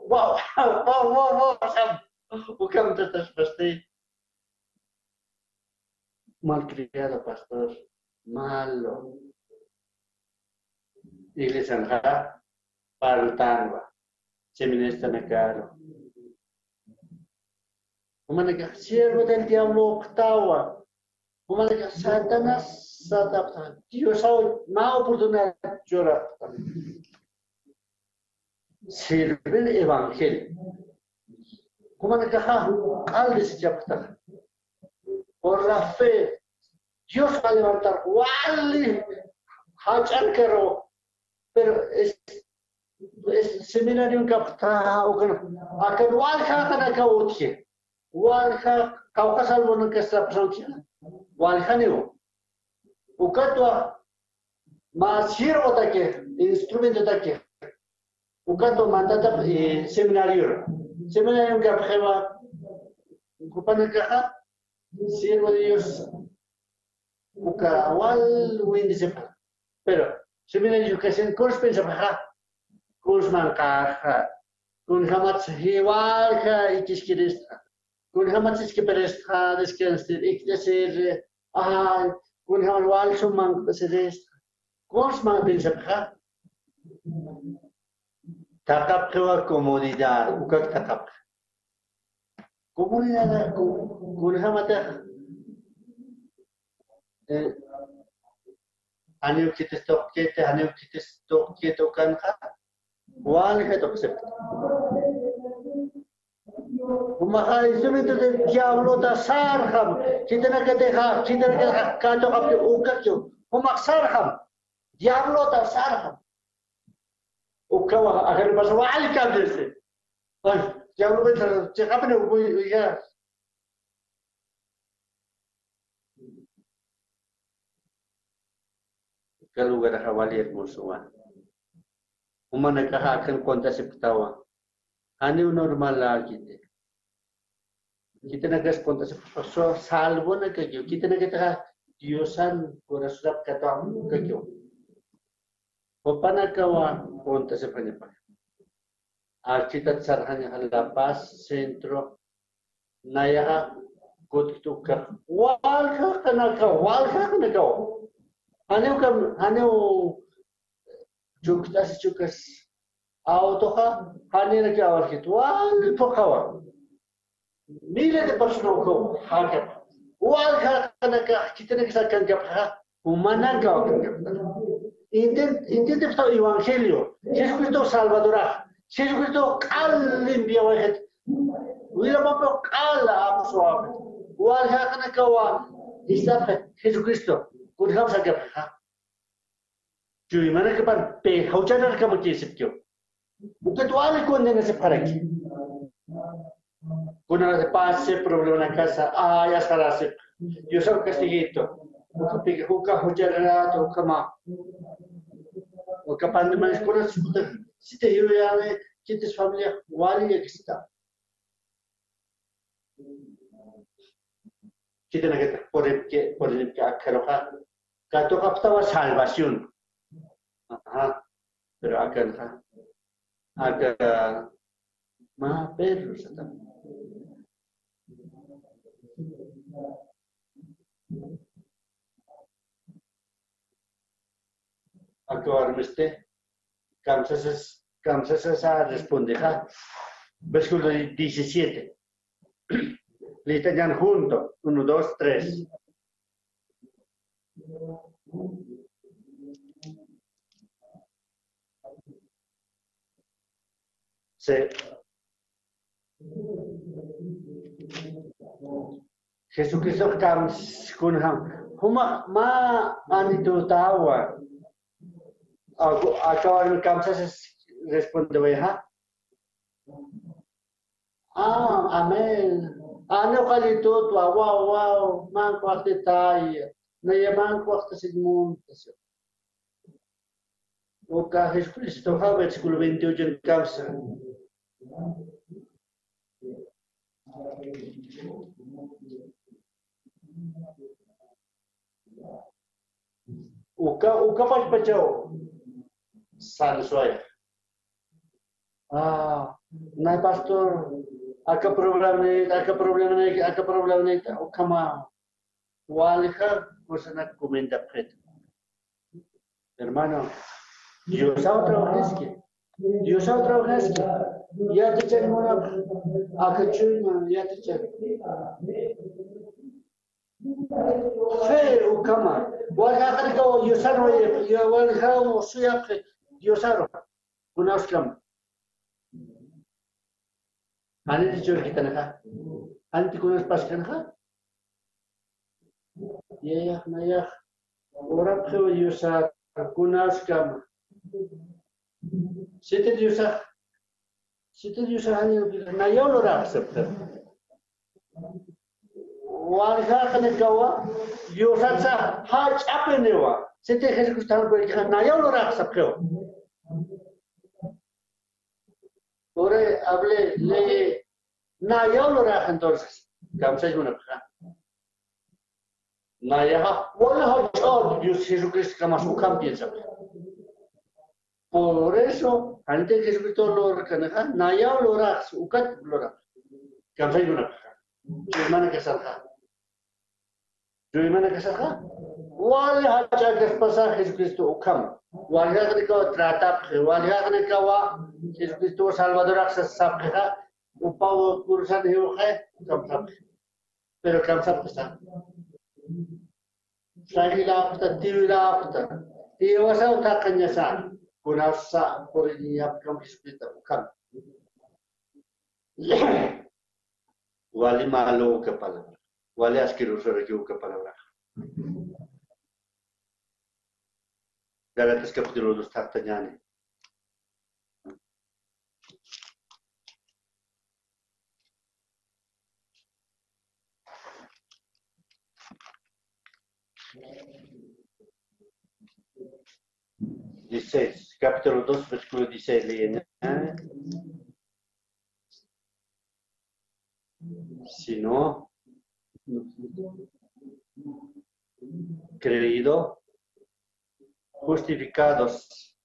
Wow sam ukam tratas paste. Malcriado pastor. Malo. Iglesia Anjara, Parutanwa, Seminesta Necaro. Humanica, siervo del diablo octava. Humanica, Satanás, Satanás. Dios ha una oportunidad de llorar. Sirve el evangelio. Humanica, alde se llama. Por la fe. Dios va a levantar, ¡wali! Hachan kero, pero es seminario captado, akan walha kana kautje, walha kaukas albono que está presente, walha nivo, ukatwa mas sirvo take, instrumento take, ukatwa mandata seminario capjeva, kupana kaha, sirvo de Dios. Ukawal windi sepa, pero sebenarnya educación kurs pensa paha, kurs mangkaha, kun hamat hiwal ka ikis kirista, kun hamat iski peresta deskenster ikdesir kun hamat wal sumang pesedest, kurs mang pensa paha, takap kewa comodidad, ukak takap, comodidad kun hamat Anu kita stok kita kan wal kita accept. Umahal instrumento del diablo da sarham. Kita nak deha kato kapte ukat yo. Umak sarham. Diablo da sarham. Ukawa agar pas wal ka dese. Diablo betul cakap ni ya. Keluar hawali musuhan. Umana kahakan konta septawa. Ani normal lagi deh. Kita nagas konta septawa salvo na kayo. Kita nagata Diosan kurasudap katamu kayo. Papana kawa konta sepanya pa. Kita sarhanya halapas sentro Naya kutukar walha kanaka haneu chukas autoja hanena que awal que wal tokawa miles de personas ko haka walha kanaka kitene que sacan kapha humana ka intente el evangelio Jesucristo salvadora Jesucristo limpia wahet Wila mampu kala apa suami. Walha kana kawa isap Jesucristo. Kau ham sakit ha. Jadi mana kepan pe hujan kamu kisip kyo. Bukan tu ali kau dengan separaki. Kau nak pase problema na casa. Ya salah sip. Yo sab castigito. Bukan pe huka hujan atau kama. Kapan mana sekolah seputar. Sita hiu yang kita familia wali yang kita. Kita nak por que acaroja kato kaptawa salvación pero acá más perros acá este Kamsas a responder versículo 17 le están juntos 1, 2, 3 Jesucristo comes con huma ma anitu tawa acabar Kamsas responde amén ano kalito tu wow man kwarte tay na yaman kwarte sigmund o ka Jesucristo ha versículo 28 en Kamsa Uka pachao san soy na pastor acá problema o kama walha cosa na comenta pret hermano Dios trabaja que ya te chen mona acá chuma ya te chen fe o kama walha kana ko yosaro ya walha o suya yosaro unaskam Ane dicho kita nak, ane tikunas pas kan ha? Ya, naya, orang kau yusa kunas kam. Situ yusa ane naya orang sebab. Warga kan kawa yusa sa haj apa ni wa? Situ kerja kustan kau ikan naya orang sebab. Ore hable le naya lora entonces kamsa juna naya wala hachod Dios Jesucristo kama sukam piensa por eso antes Jesucristo lora kana naya lora ukat lora kamsa juna gimana kesarha wala hachod pasar Jesucristo ukam wala ko trata wala ka wa Jesucristo Salvador sabha upau urusan hiu kamsap pero kamsap está sahila kita tiwila kita tiwasa utakanya kunasa por niap kam Jesucristo ukam wali malo ke palabra wali asqueroso ke palabra Galatas capítulo 2 tartañane. Capítulo 2, versículo 16, leen. Si no, creído, justificados,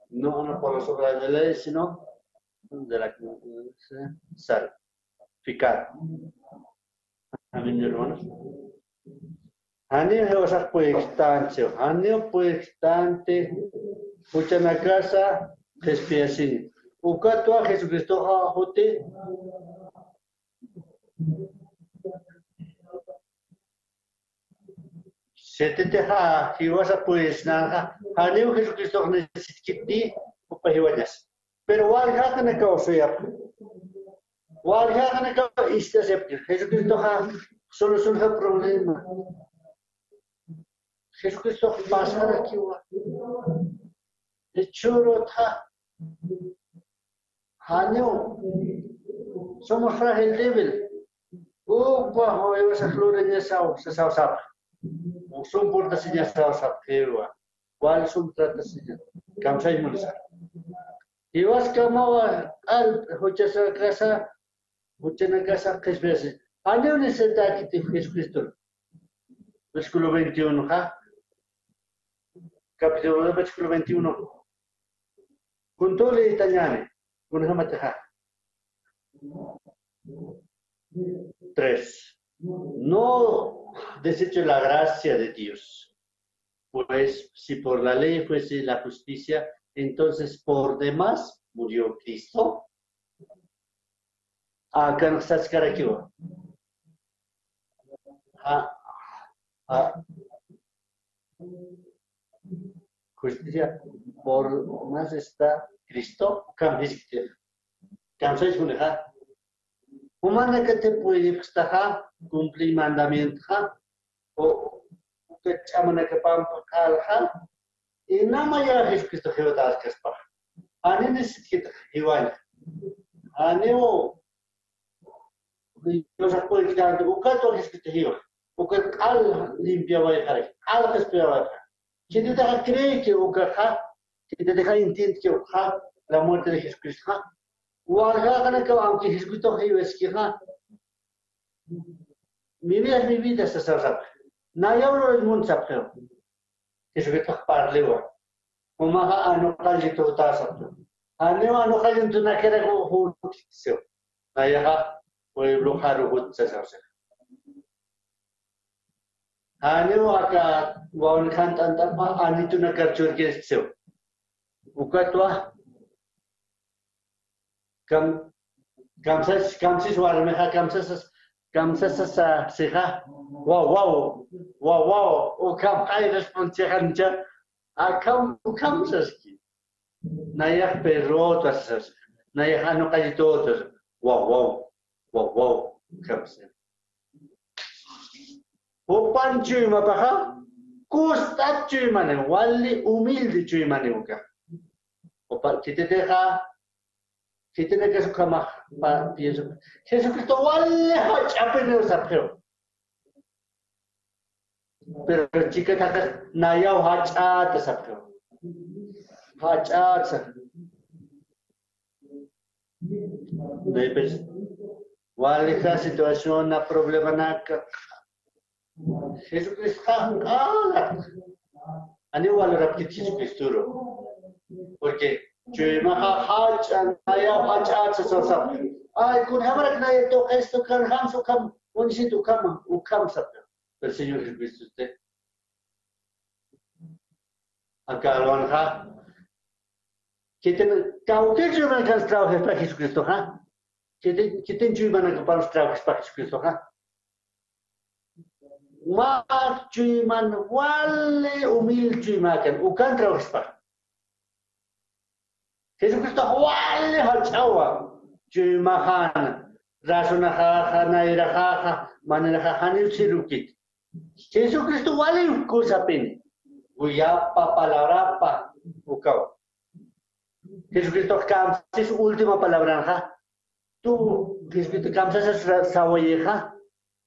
no por las obras de la ley, sino de la salud. ficar. Amén, hermanos. Aneo hewasak puextante, aneo puextante, pucha na casa, respiasin. Ukatua Jesucristo hajote. Setete ha, hiwasa pues na aneo Jesucristo necesiti upahiwanas. Pero walha kana ka ofea. Walha kana ka istasepti. Jesucristo ha solución ha problema. Jesucristo pasa aquí wa. De choro ta. Hanyo. Somos frágil débil. Opa, hoy vas a florecer sa sa. Son porta sinya sa sa kewa. Wal sum trata sinya. Kamsai mulsa. Iwas kamawa al hocha casa. Hocha na casa kesbese. Hanyo necesita que te Jesucristo. Versículo 21, ¿ja? Capítulo 2, versículo 21. Junto le itañane, con jamateja. 3. No desecho la gracia de Dios, pues si por la ley fuese la justicia, entonces por demás murió Cristo. Acá no está escaraquivo. Justicia por más está Cristo, camsáis uneja. Humana que te puede estar cumplir mandamiento, o que chamana que pampa calja, y nada más ya Jesucristo Jehová que es para. Ani necesita Jehová. Ani o nos apoya que tanto buscando Jesucristo Jehová. Porque al limpia va a dejar, al respira va a dejar. Si te deja creer que te deja entender que la muerte de Jesucristo, o aunque Jesucristo es que mi vida es mi vida, se sabe. Nadie habla del mundo, sabe. Jesucristo parlewa. O más no calle todo está sabe. No calle en tu naquera como justicia. Nadie pueblo haru se sabe. Aneo aka wawan kantan tapa anitu na karchur keseo. Ukatwa kamsis warmeha kamsas sa seha. Wow. O kam kai responsihan ja. Akam kamsaski. Nayak perotas. Nayak ano kayo todos. Wow. Kamsas. Opan cuy mapaka, kustat cuy mane, wali humilde cuy mane uka. Opa kita deja suka mah pa pienso. Jesucristo wali hach apa ni usapeo. Pero chica kata nayau hachat usapeo. Hachat sa. Nebes wali ka situación na problema na Jesucristo ani wala rapti Jesucristo porque yo maha hachan naya hachan sa ay kun hamara na to esto kan hamso kam unsitu kam ukam sa el Señor Jesucristo usted acá lo anja que ten cauque yo me alcanza trabajar para Jesucristo que ten yo me alcanza trabajar para Jesucristo Mak cuman wale umil cumakan ukan terus pak. Jesucristo wale hachawa cumahan rasunah nairaha maneraha hanil sirukit. Jesucristo wale kusapin uyapa palabra pa ukau. Jesucristo kamsis última palabra tu Jesucristo kamsis sawayeha.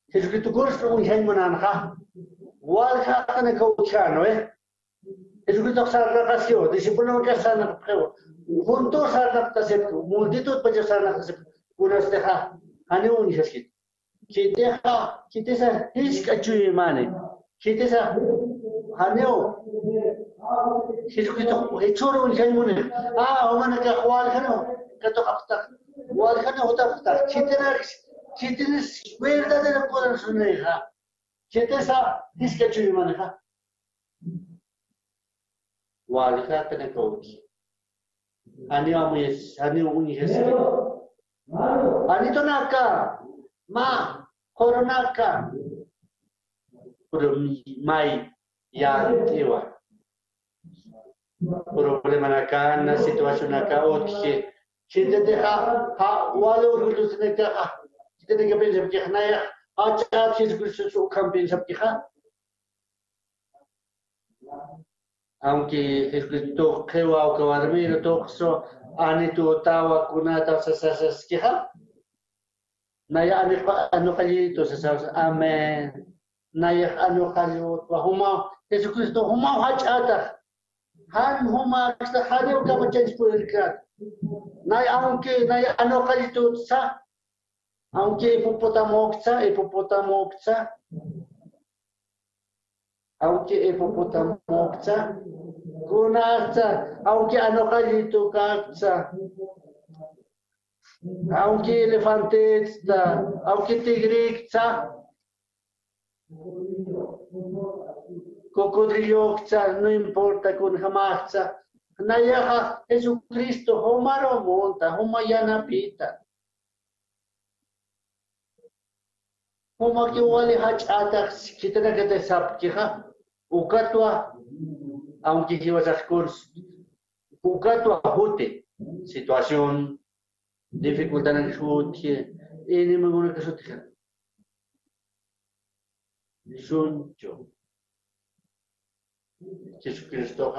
Jesucristo curso un gen mananja. Walha kana kauchano Jesucristo sarnakasyo, discípulo ka sarnakasyo. Junto sarnakasyo, multitud pa sarnakasyo. Unas deja anu Jesucristo. Kita sa hiska cuy mane. Kita sa anu Jesucristo hechoro un gen mane. Omana ka walha no. Kato kapta. Walha no hota kapta. si tienes verdadero corazón, hija, si te sa, es que yo maneja. Walika te necauti. Ani amies, ani unijesel. Ani tonaka, ma, coronaka. Pero mai, ya, tewa. Problema acá, na situación acá, otje. Si te deja, wala urgulus ne deja. Si te deja pensar que na ya, chat si es su campaña que aunque Jesucristo creo que va a dormir, todo ani tu tawa kunata sasas que na ya ano kalito sasas amen. Na ya ano kalito huma Jesucristo huma hachata. Han huma hasta hanyo ka machange por el crack. Nay ano kalito sa aunque hippopotamoksa kunatsa aunque ano kalito katsa aunque elefantesta aunque tigriksa cocodrilo, no importa con jamás. Nayaha Jesucristo, Homaro monta, Homayana pita. Homa que wale hachata, kitana que te sapkiha, Ukatua, aunque ibas a curso, Ukatua jute, situación, dificultad en el jute, y ni me gusta que sotija. Suncho. Jesucristo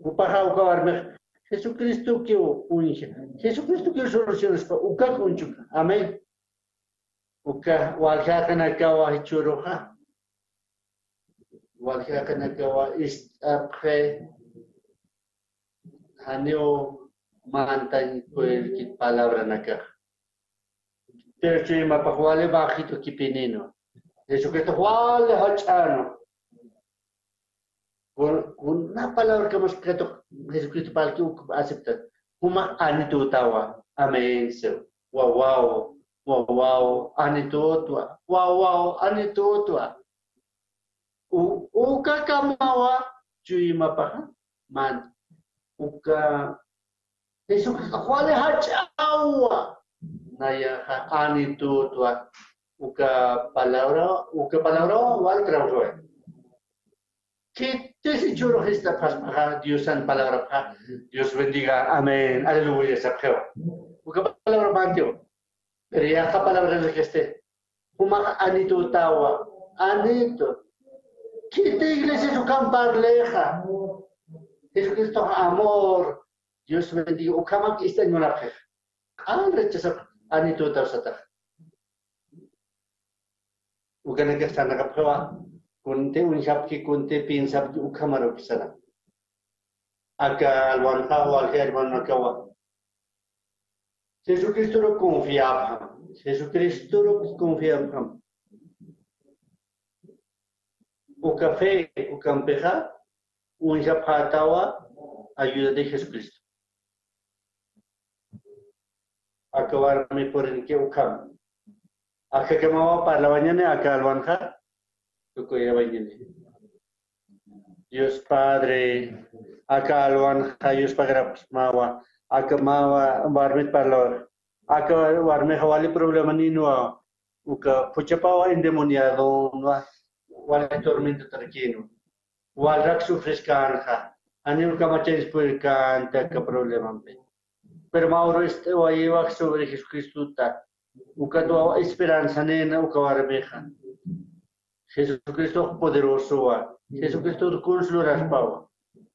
upaha ukawarme Jesucristo que unge Jesucristo que soluciones pa uka kunchuka amén uka walha kana kawa hichuroha walha kana kawa istapre haneo mantan pues kit palabra naka pero chima pa wale bajito kipinino Jesucristo, ¿cuál es hachano? Con una palabra que hemos escrito Jesucristo para que acepta. Kuma anitutawa. Amén. Wow, anitutua. Wow, anitutua. Uka kamawa chuyima paha man. Uka Jesucristo, ¿cuál es hachawa? Naya anitutua. Uka palabra wal trabajo. Que te si churo esta pasma Dios san palabra Dios bendiga amén aleluya sapeo. Uka palabra mantio. Pero ya esta palabra es que esté. Uma anito tawa anito. Que te iglesia su campar leja. Jesucristo amor. Dios bendiga. Ukama que está en una fe. Rechazar anito tawa sata. Ugana que está en la prueba, conte un chapki conte piensa que ukamaro pisana. Acá alwanja o al hermano akawa. Jesucristo lo confiaba. Jesucristo lo confiaba. O café, o campeja, un chapatawa, ayuda de Jesucristo. Acabarme por el que ukam. Acá que me va para la mañana, acá al banjar, toco ir a mañana. Dios Padre, acá al banjar, Dios Padre, mawa, acá mawa, barmet para la hora. Acá barmet hawali problema ni no, uka puchapawa endemoniado, no, wala tormento tranquilo, wala rak sufres kanja, ani uka machis por canta que problema me. Pero Mauro este o ahí va sobre Jesucristo ta. Uka tu esperanza nena uka warmeja. Jesucristo poderoso wa. Jesucristo consolar pawa.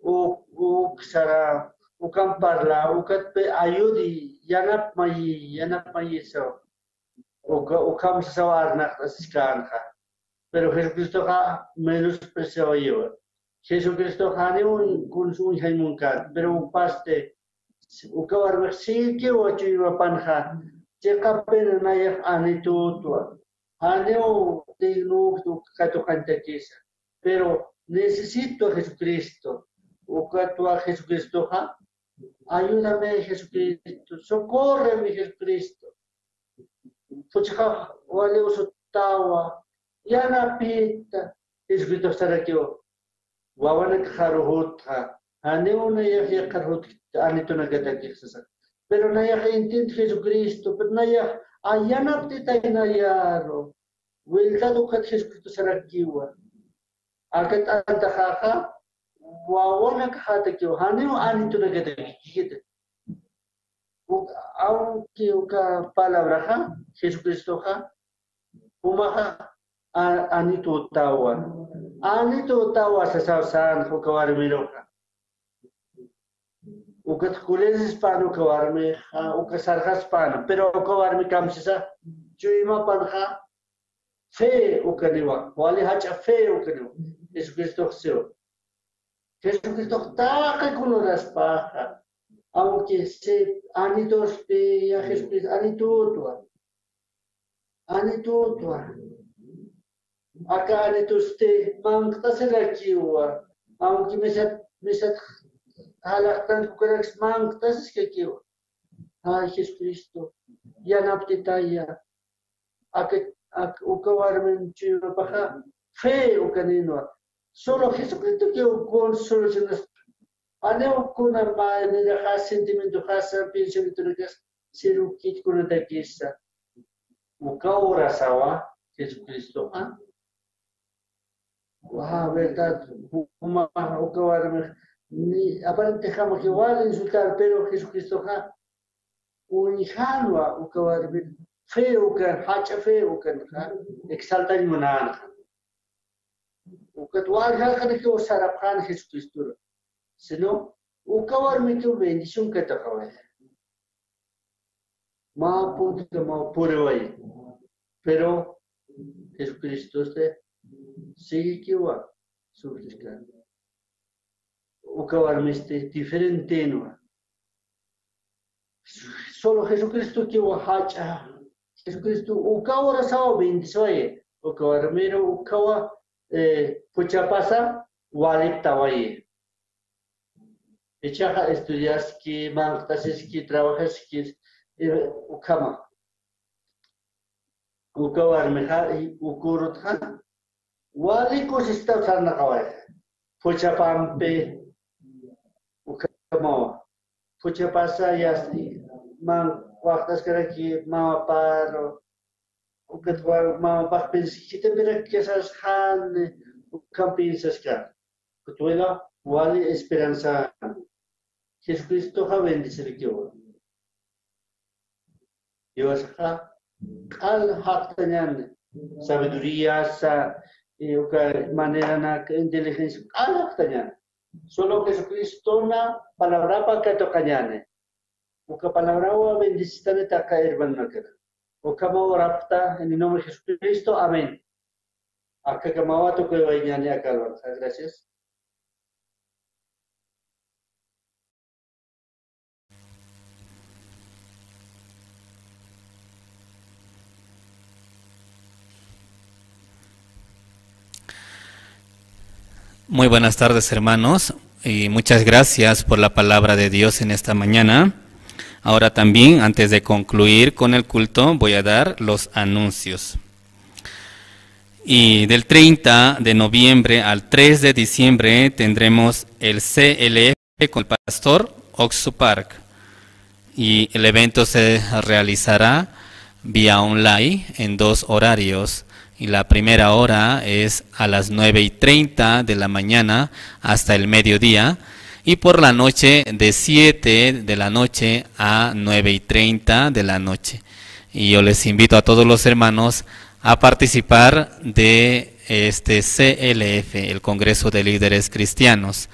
O sara o camparla o pe ayudi yanap mai so. O cam sawar na skanja. Pero Jesucristo ha menos preseo yo. Jesucristo ha ne un consun haimunkat, pero un paste o kawarme sí que o chiva panja. Checa pena na yak anitutua. Aneo digno tu kato kantakisa. Pero necesito a Jesucristo. O kato a Jesucristo ha Ayúdame, Jesucristo. Socórreme, Jesucristo. Pucha, wale usotawa. Yana pita. Jesucristo estar aquí. Wawana kaharuhutha. Ane una ya karhut. Ane tu nagata kisasa. Pero na ya entiende Jesucristo. Pero na ya ayana pita inayaro. Wilta dukat Jesucristo estar aquí. Akat antahaha. Wawana kahata kyo. Ane ane tu nagata kisasa. Aunque uka palabra ha, Jesucristo ha, umaha anito tawa sa sausan ukawar miroha. Uka tkules hispano ukawar mi ha, uka sarha hispano, pero ukawar mi kamsisa, juima panha, fe ukaniwa, wali hacha fe ukaniwa, Jesucristo seo. Jesucristo ta kuluras paha. Aunque se anitos de ya Jesucristo, anitutua. Acá anitos de mangta se la kiwa. Aunque me sat halaktan kukerex mangta se que kiwa. Ay Jesucristo, ya naptitaya. Ukawarmen chiva paja fe ukanino. Solo Jesucristo que con soluciones. Aneo kuna maene de has sentimiento hasa pensamiento de gas seru kit kuna de kisa. Uka ora sawa Jesucristo ha. Wah verdad uma uka warme ni aparente jamás que igual insultar pero Jesucristo ha unihanwa uka warme feo kan hacha feo kan ha exalta limonana. Uka tual ha kan que usar pan Jesucristo. Sino, ukawar mi tu bendición que te acabé. Ma punto ma pure hoy. Pero Jesucristo este sigue que va subliscar. Ukawar mi este diferente no. Solo Jesucristo que va hacha. Jesucristo ukawar sao bendición. Ukawar mero ukawa pucha pasa walip tawaye. Echaja estudias que mantas que trabajas que ukama ukawar meja ukurutha wali kosista sarna kawai pucha pampe ukama pucha pasa yasti man waktas kara ki mama paro ukatwa mama pak pensita mira que esas han ukampensas ka kutuela wali esperanza Jesucristo ha bendice yo. Yo sa al haktanyan sabiduría sa manera na inteligencia al haktanyan. Solo Jesucristo na palabra pa ka to kanyane. Uka palabra wa bendicita ne ta ka erban nakara. Uka ma orapta en el nombre de Jesucristo. Amén. Acá kamawa to ko wayane akal. Gracias. Muy buenas tardes, hermanos, y muchas gracias por la palabra de Dios en esta mañana. Ahora también, antes de concluir con el culto, voy a dar los anuncios. Y del 30 de noviembre al 3 de diciembre tendremos el CLF con el pastor Oxu Park. Y el evento se realizará vía online en 2 horarios. Y la primera hora es a las 9:30 de la mañana hasta el mediodía. Y por la noche de 7 de la noche a 9:30 de la noche. Y yo les invito a todos los hermanos a participar de este CLF, el Congreso de Líderes Cristianos.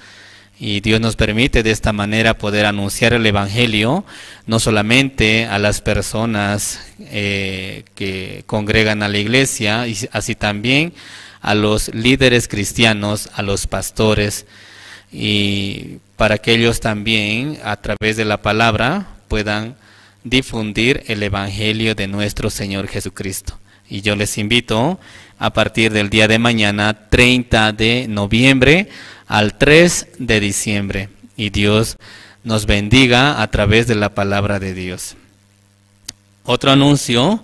Y Dios nos permite de esta manera poder anunciar el Evangelio, no solamente a las personas que congregan a la iglesia, y así también a los líderes cristianos, a los pastores, y para que ellos también, a través de la palabra, puedan difundir el Evangelio de nuestro Señor Jesucristo. Y yo les invito a partir del día de mañana, 30 de noviembre, al 3 de diciembre. Y Dios nos bendiga a través de la palabra de Dios. Otro anuncio: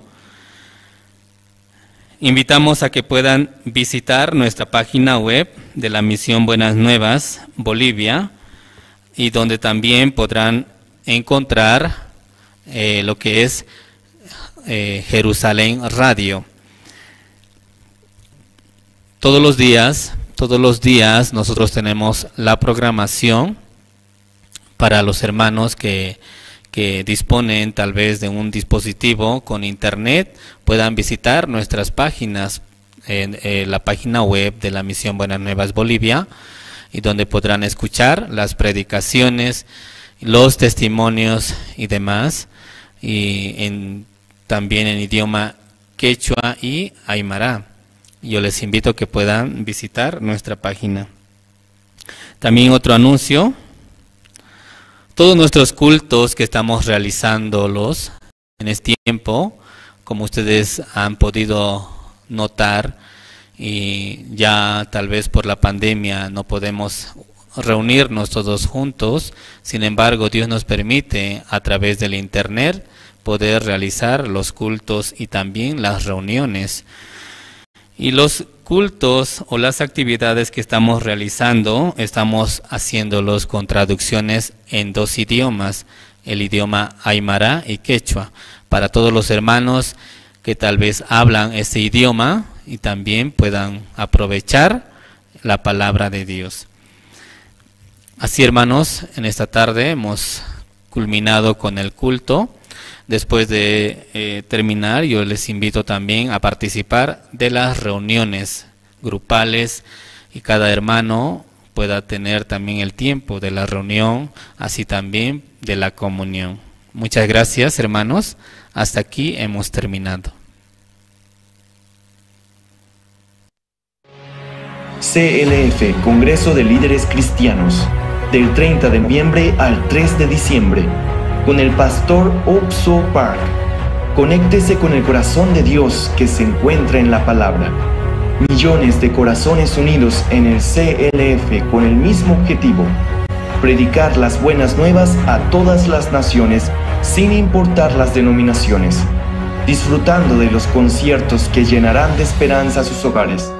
invitamos a que puedan visitar nuestra página web de la Misión Buenas Nuevas Bolivia, y donde también podrán encontrar lo que es Jerusalén Radio. Todos los días nosotros tenemos la programación para los hermanos que disponen tal vez de un dispositivo con internet. Puedan visitar nuestras páginas, la página web de la Misión Buenas Nuevas Bolivia, y donde podrán escuchar las predicaciones, los testimonios y demás, y también en idioma quechua y aymara. Yo les invito a que puedan visitar nuestra página. También otro anuncio: todos nuestros cultos que estamos realizándolos en este tiempo, como ustedes han podido notar, y ya tal vez por la pandemia no podemos reunirnos todos juntos, sin embargo Dios nos permite a través del internet poder realizar los cultos y también las reuniones. Y los cultos o las actividades que estamos realizando, estamos haciéndolos con traducciones en 2 idiomas, el idioma aymara y quechua, para todos los hermanos que tal vez hablan ese idioma y también puedan aprovechar la palabra de Dios. Así, hermanos, en esta tarde hemos culminado con el culto. Después de terminar, yo les invito también a participar de las reuniones grupales, y cada hermano pueda tener también el tiempo de la reunión, así también de la comunión. Muchas gracias, hermanos. Hasta aquí hemos terminado. CLF, Congreso de Líderes Cristianos, del 30 de noviembre al 3 de diciembre, con el pastor Opso Park. Conéctese con el corazón de Dios que se encuentra en la palabra. Millones de corazones unidos en el CLF con el mismo objetivo: predicar las buenas nuevas a todas las naciones, sin importar las denominaciones, disfrutando de los conciertos que llenarán de esperanza sus hogares,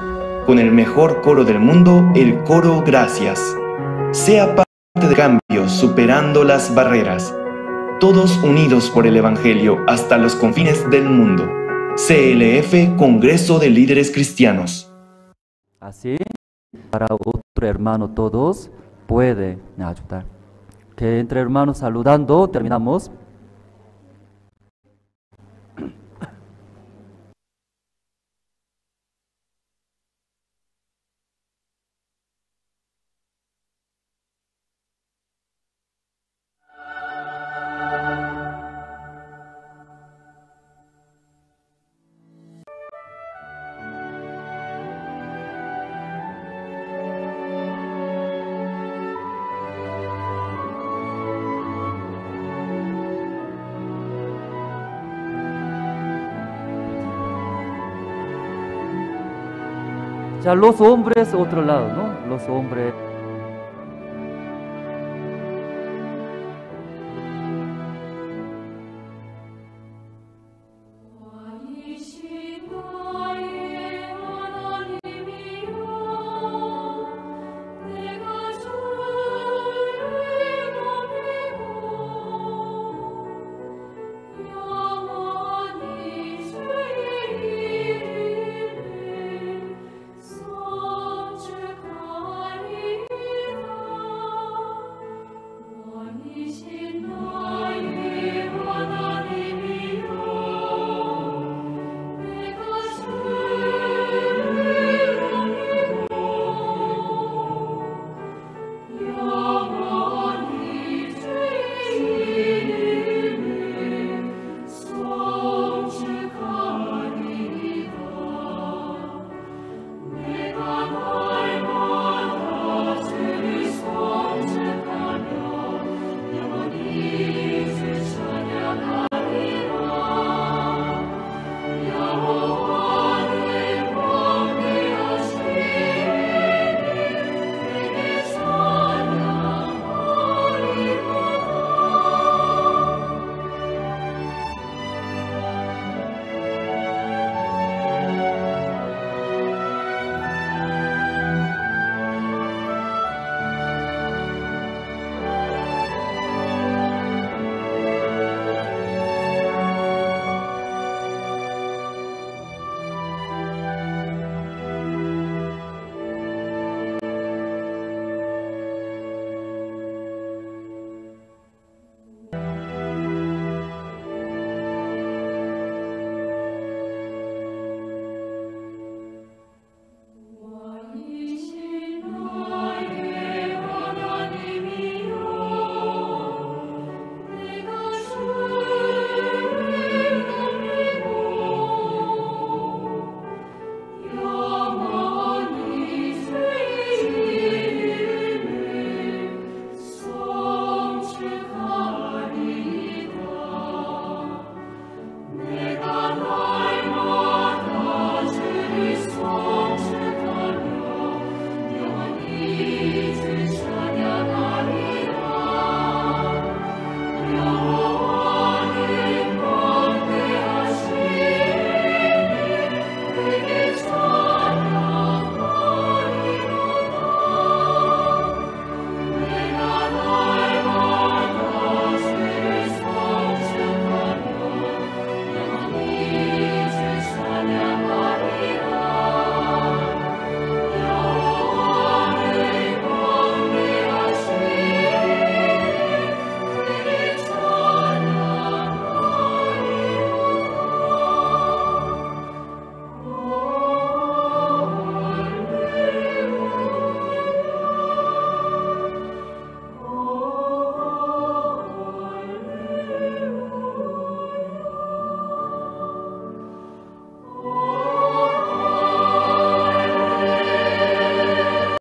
con el mejor coro del mundo, el coro Gracias. Sea parte del cambio, superando las barreras, todos unidos por el Evangelio hasta los confines del mundo. CLF, Congreso de Líderes Cristianos. Así, para otro hermano todos puede ayudar. Que entre hermanos saludando terminamos. Ya los hombres, otro lado, ¿no? Los hombres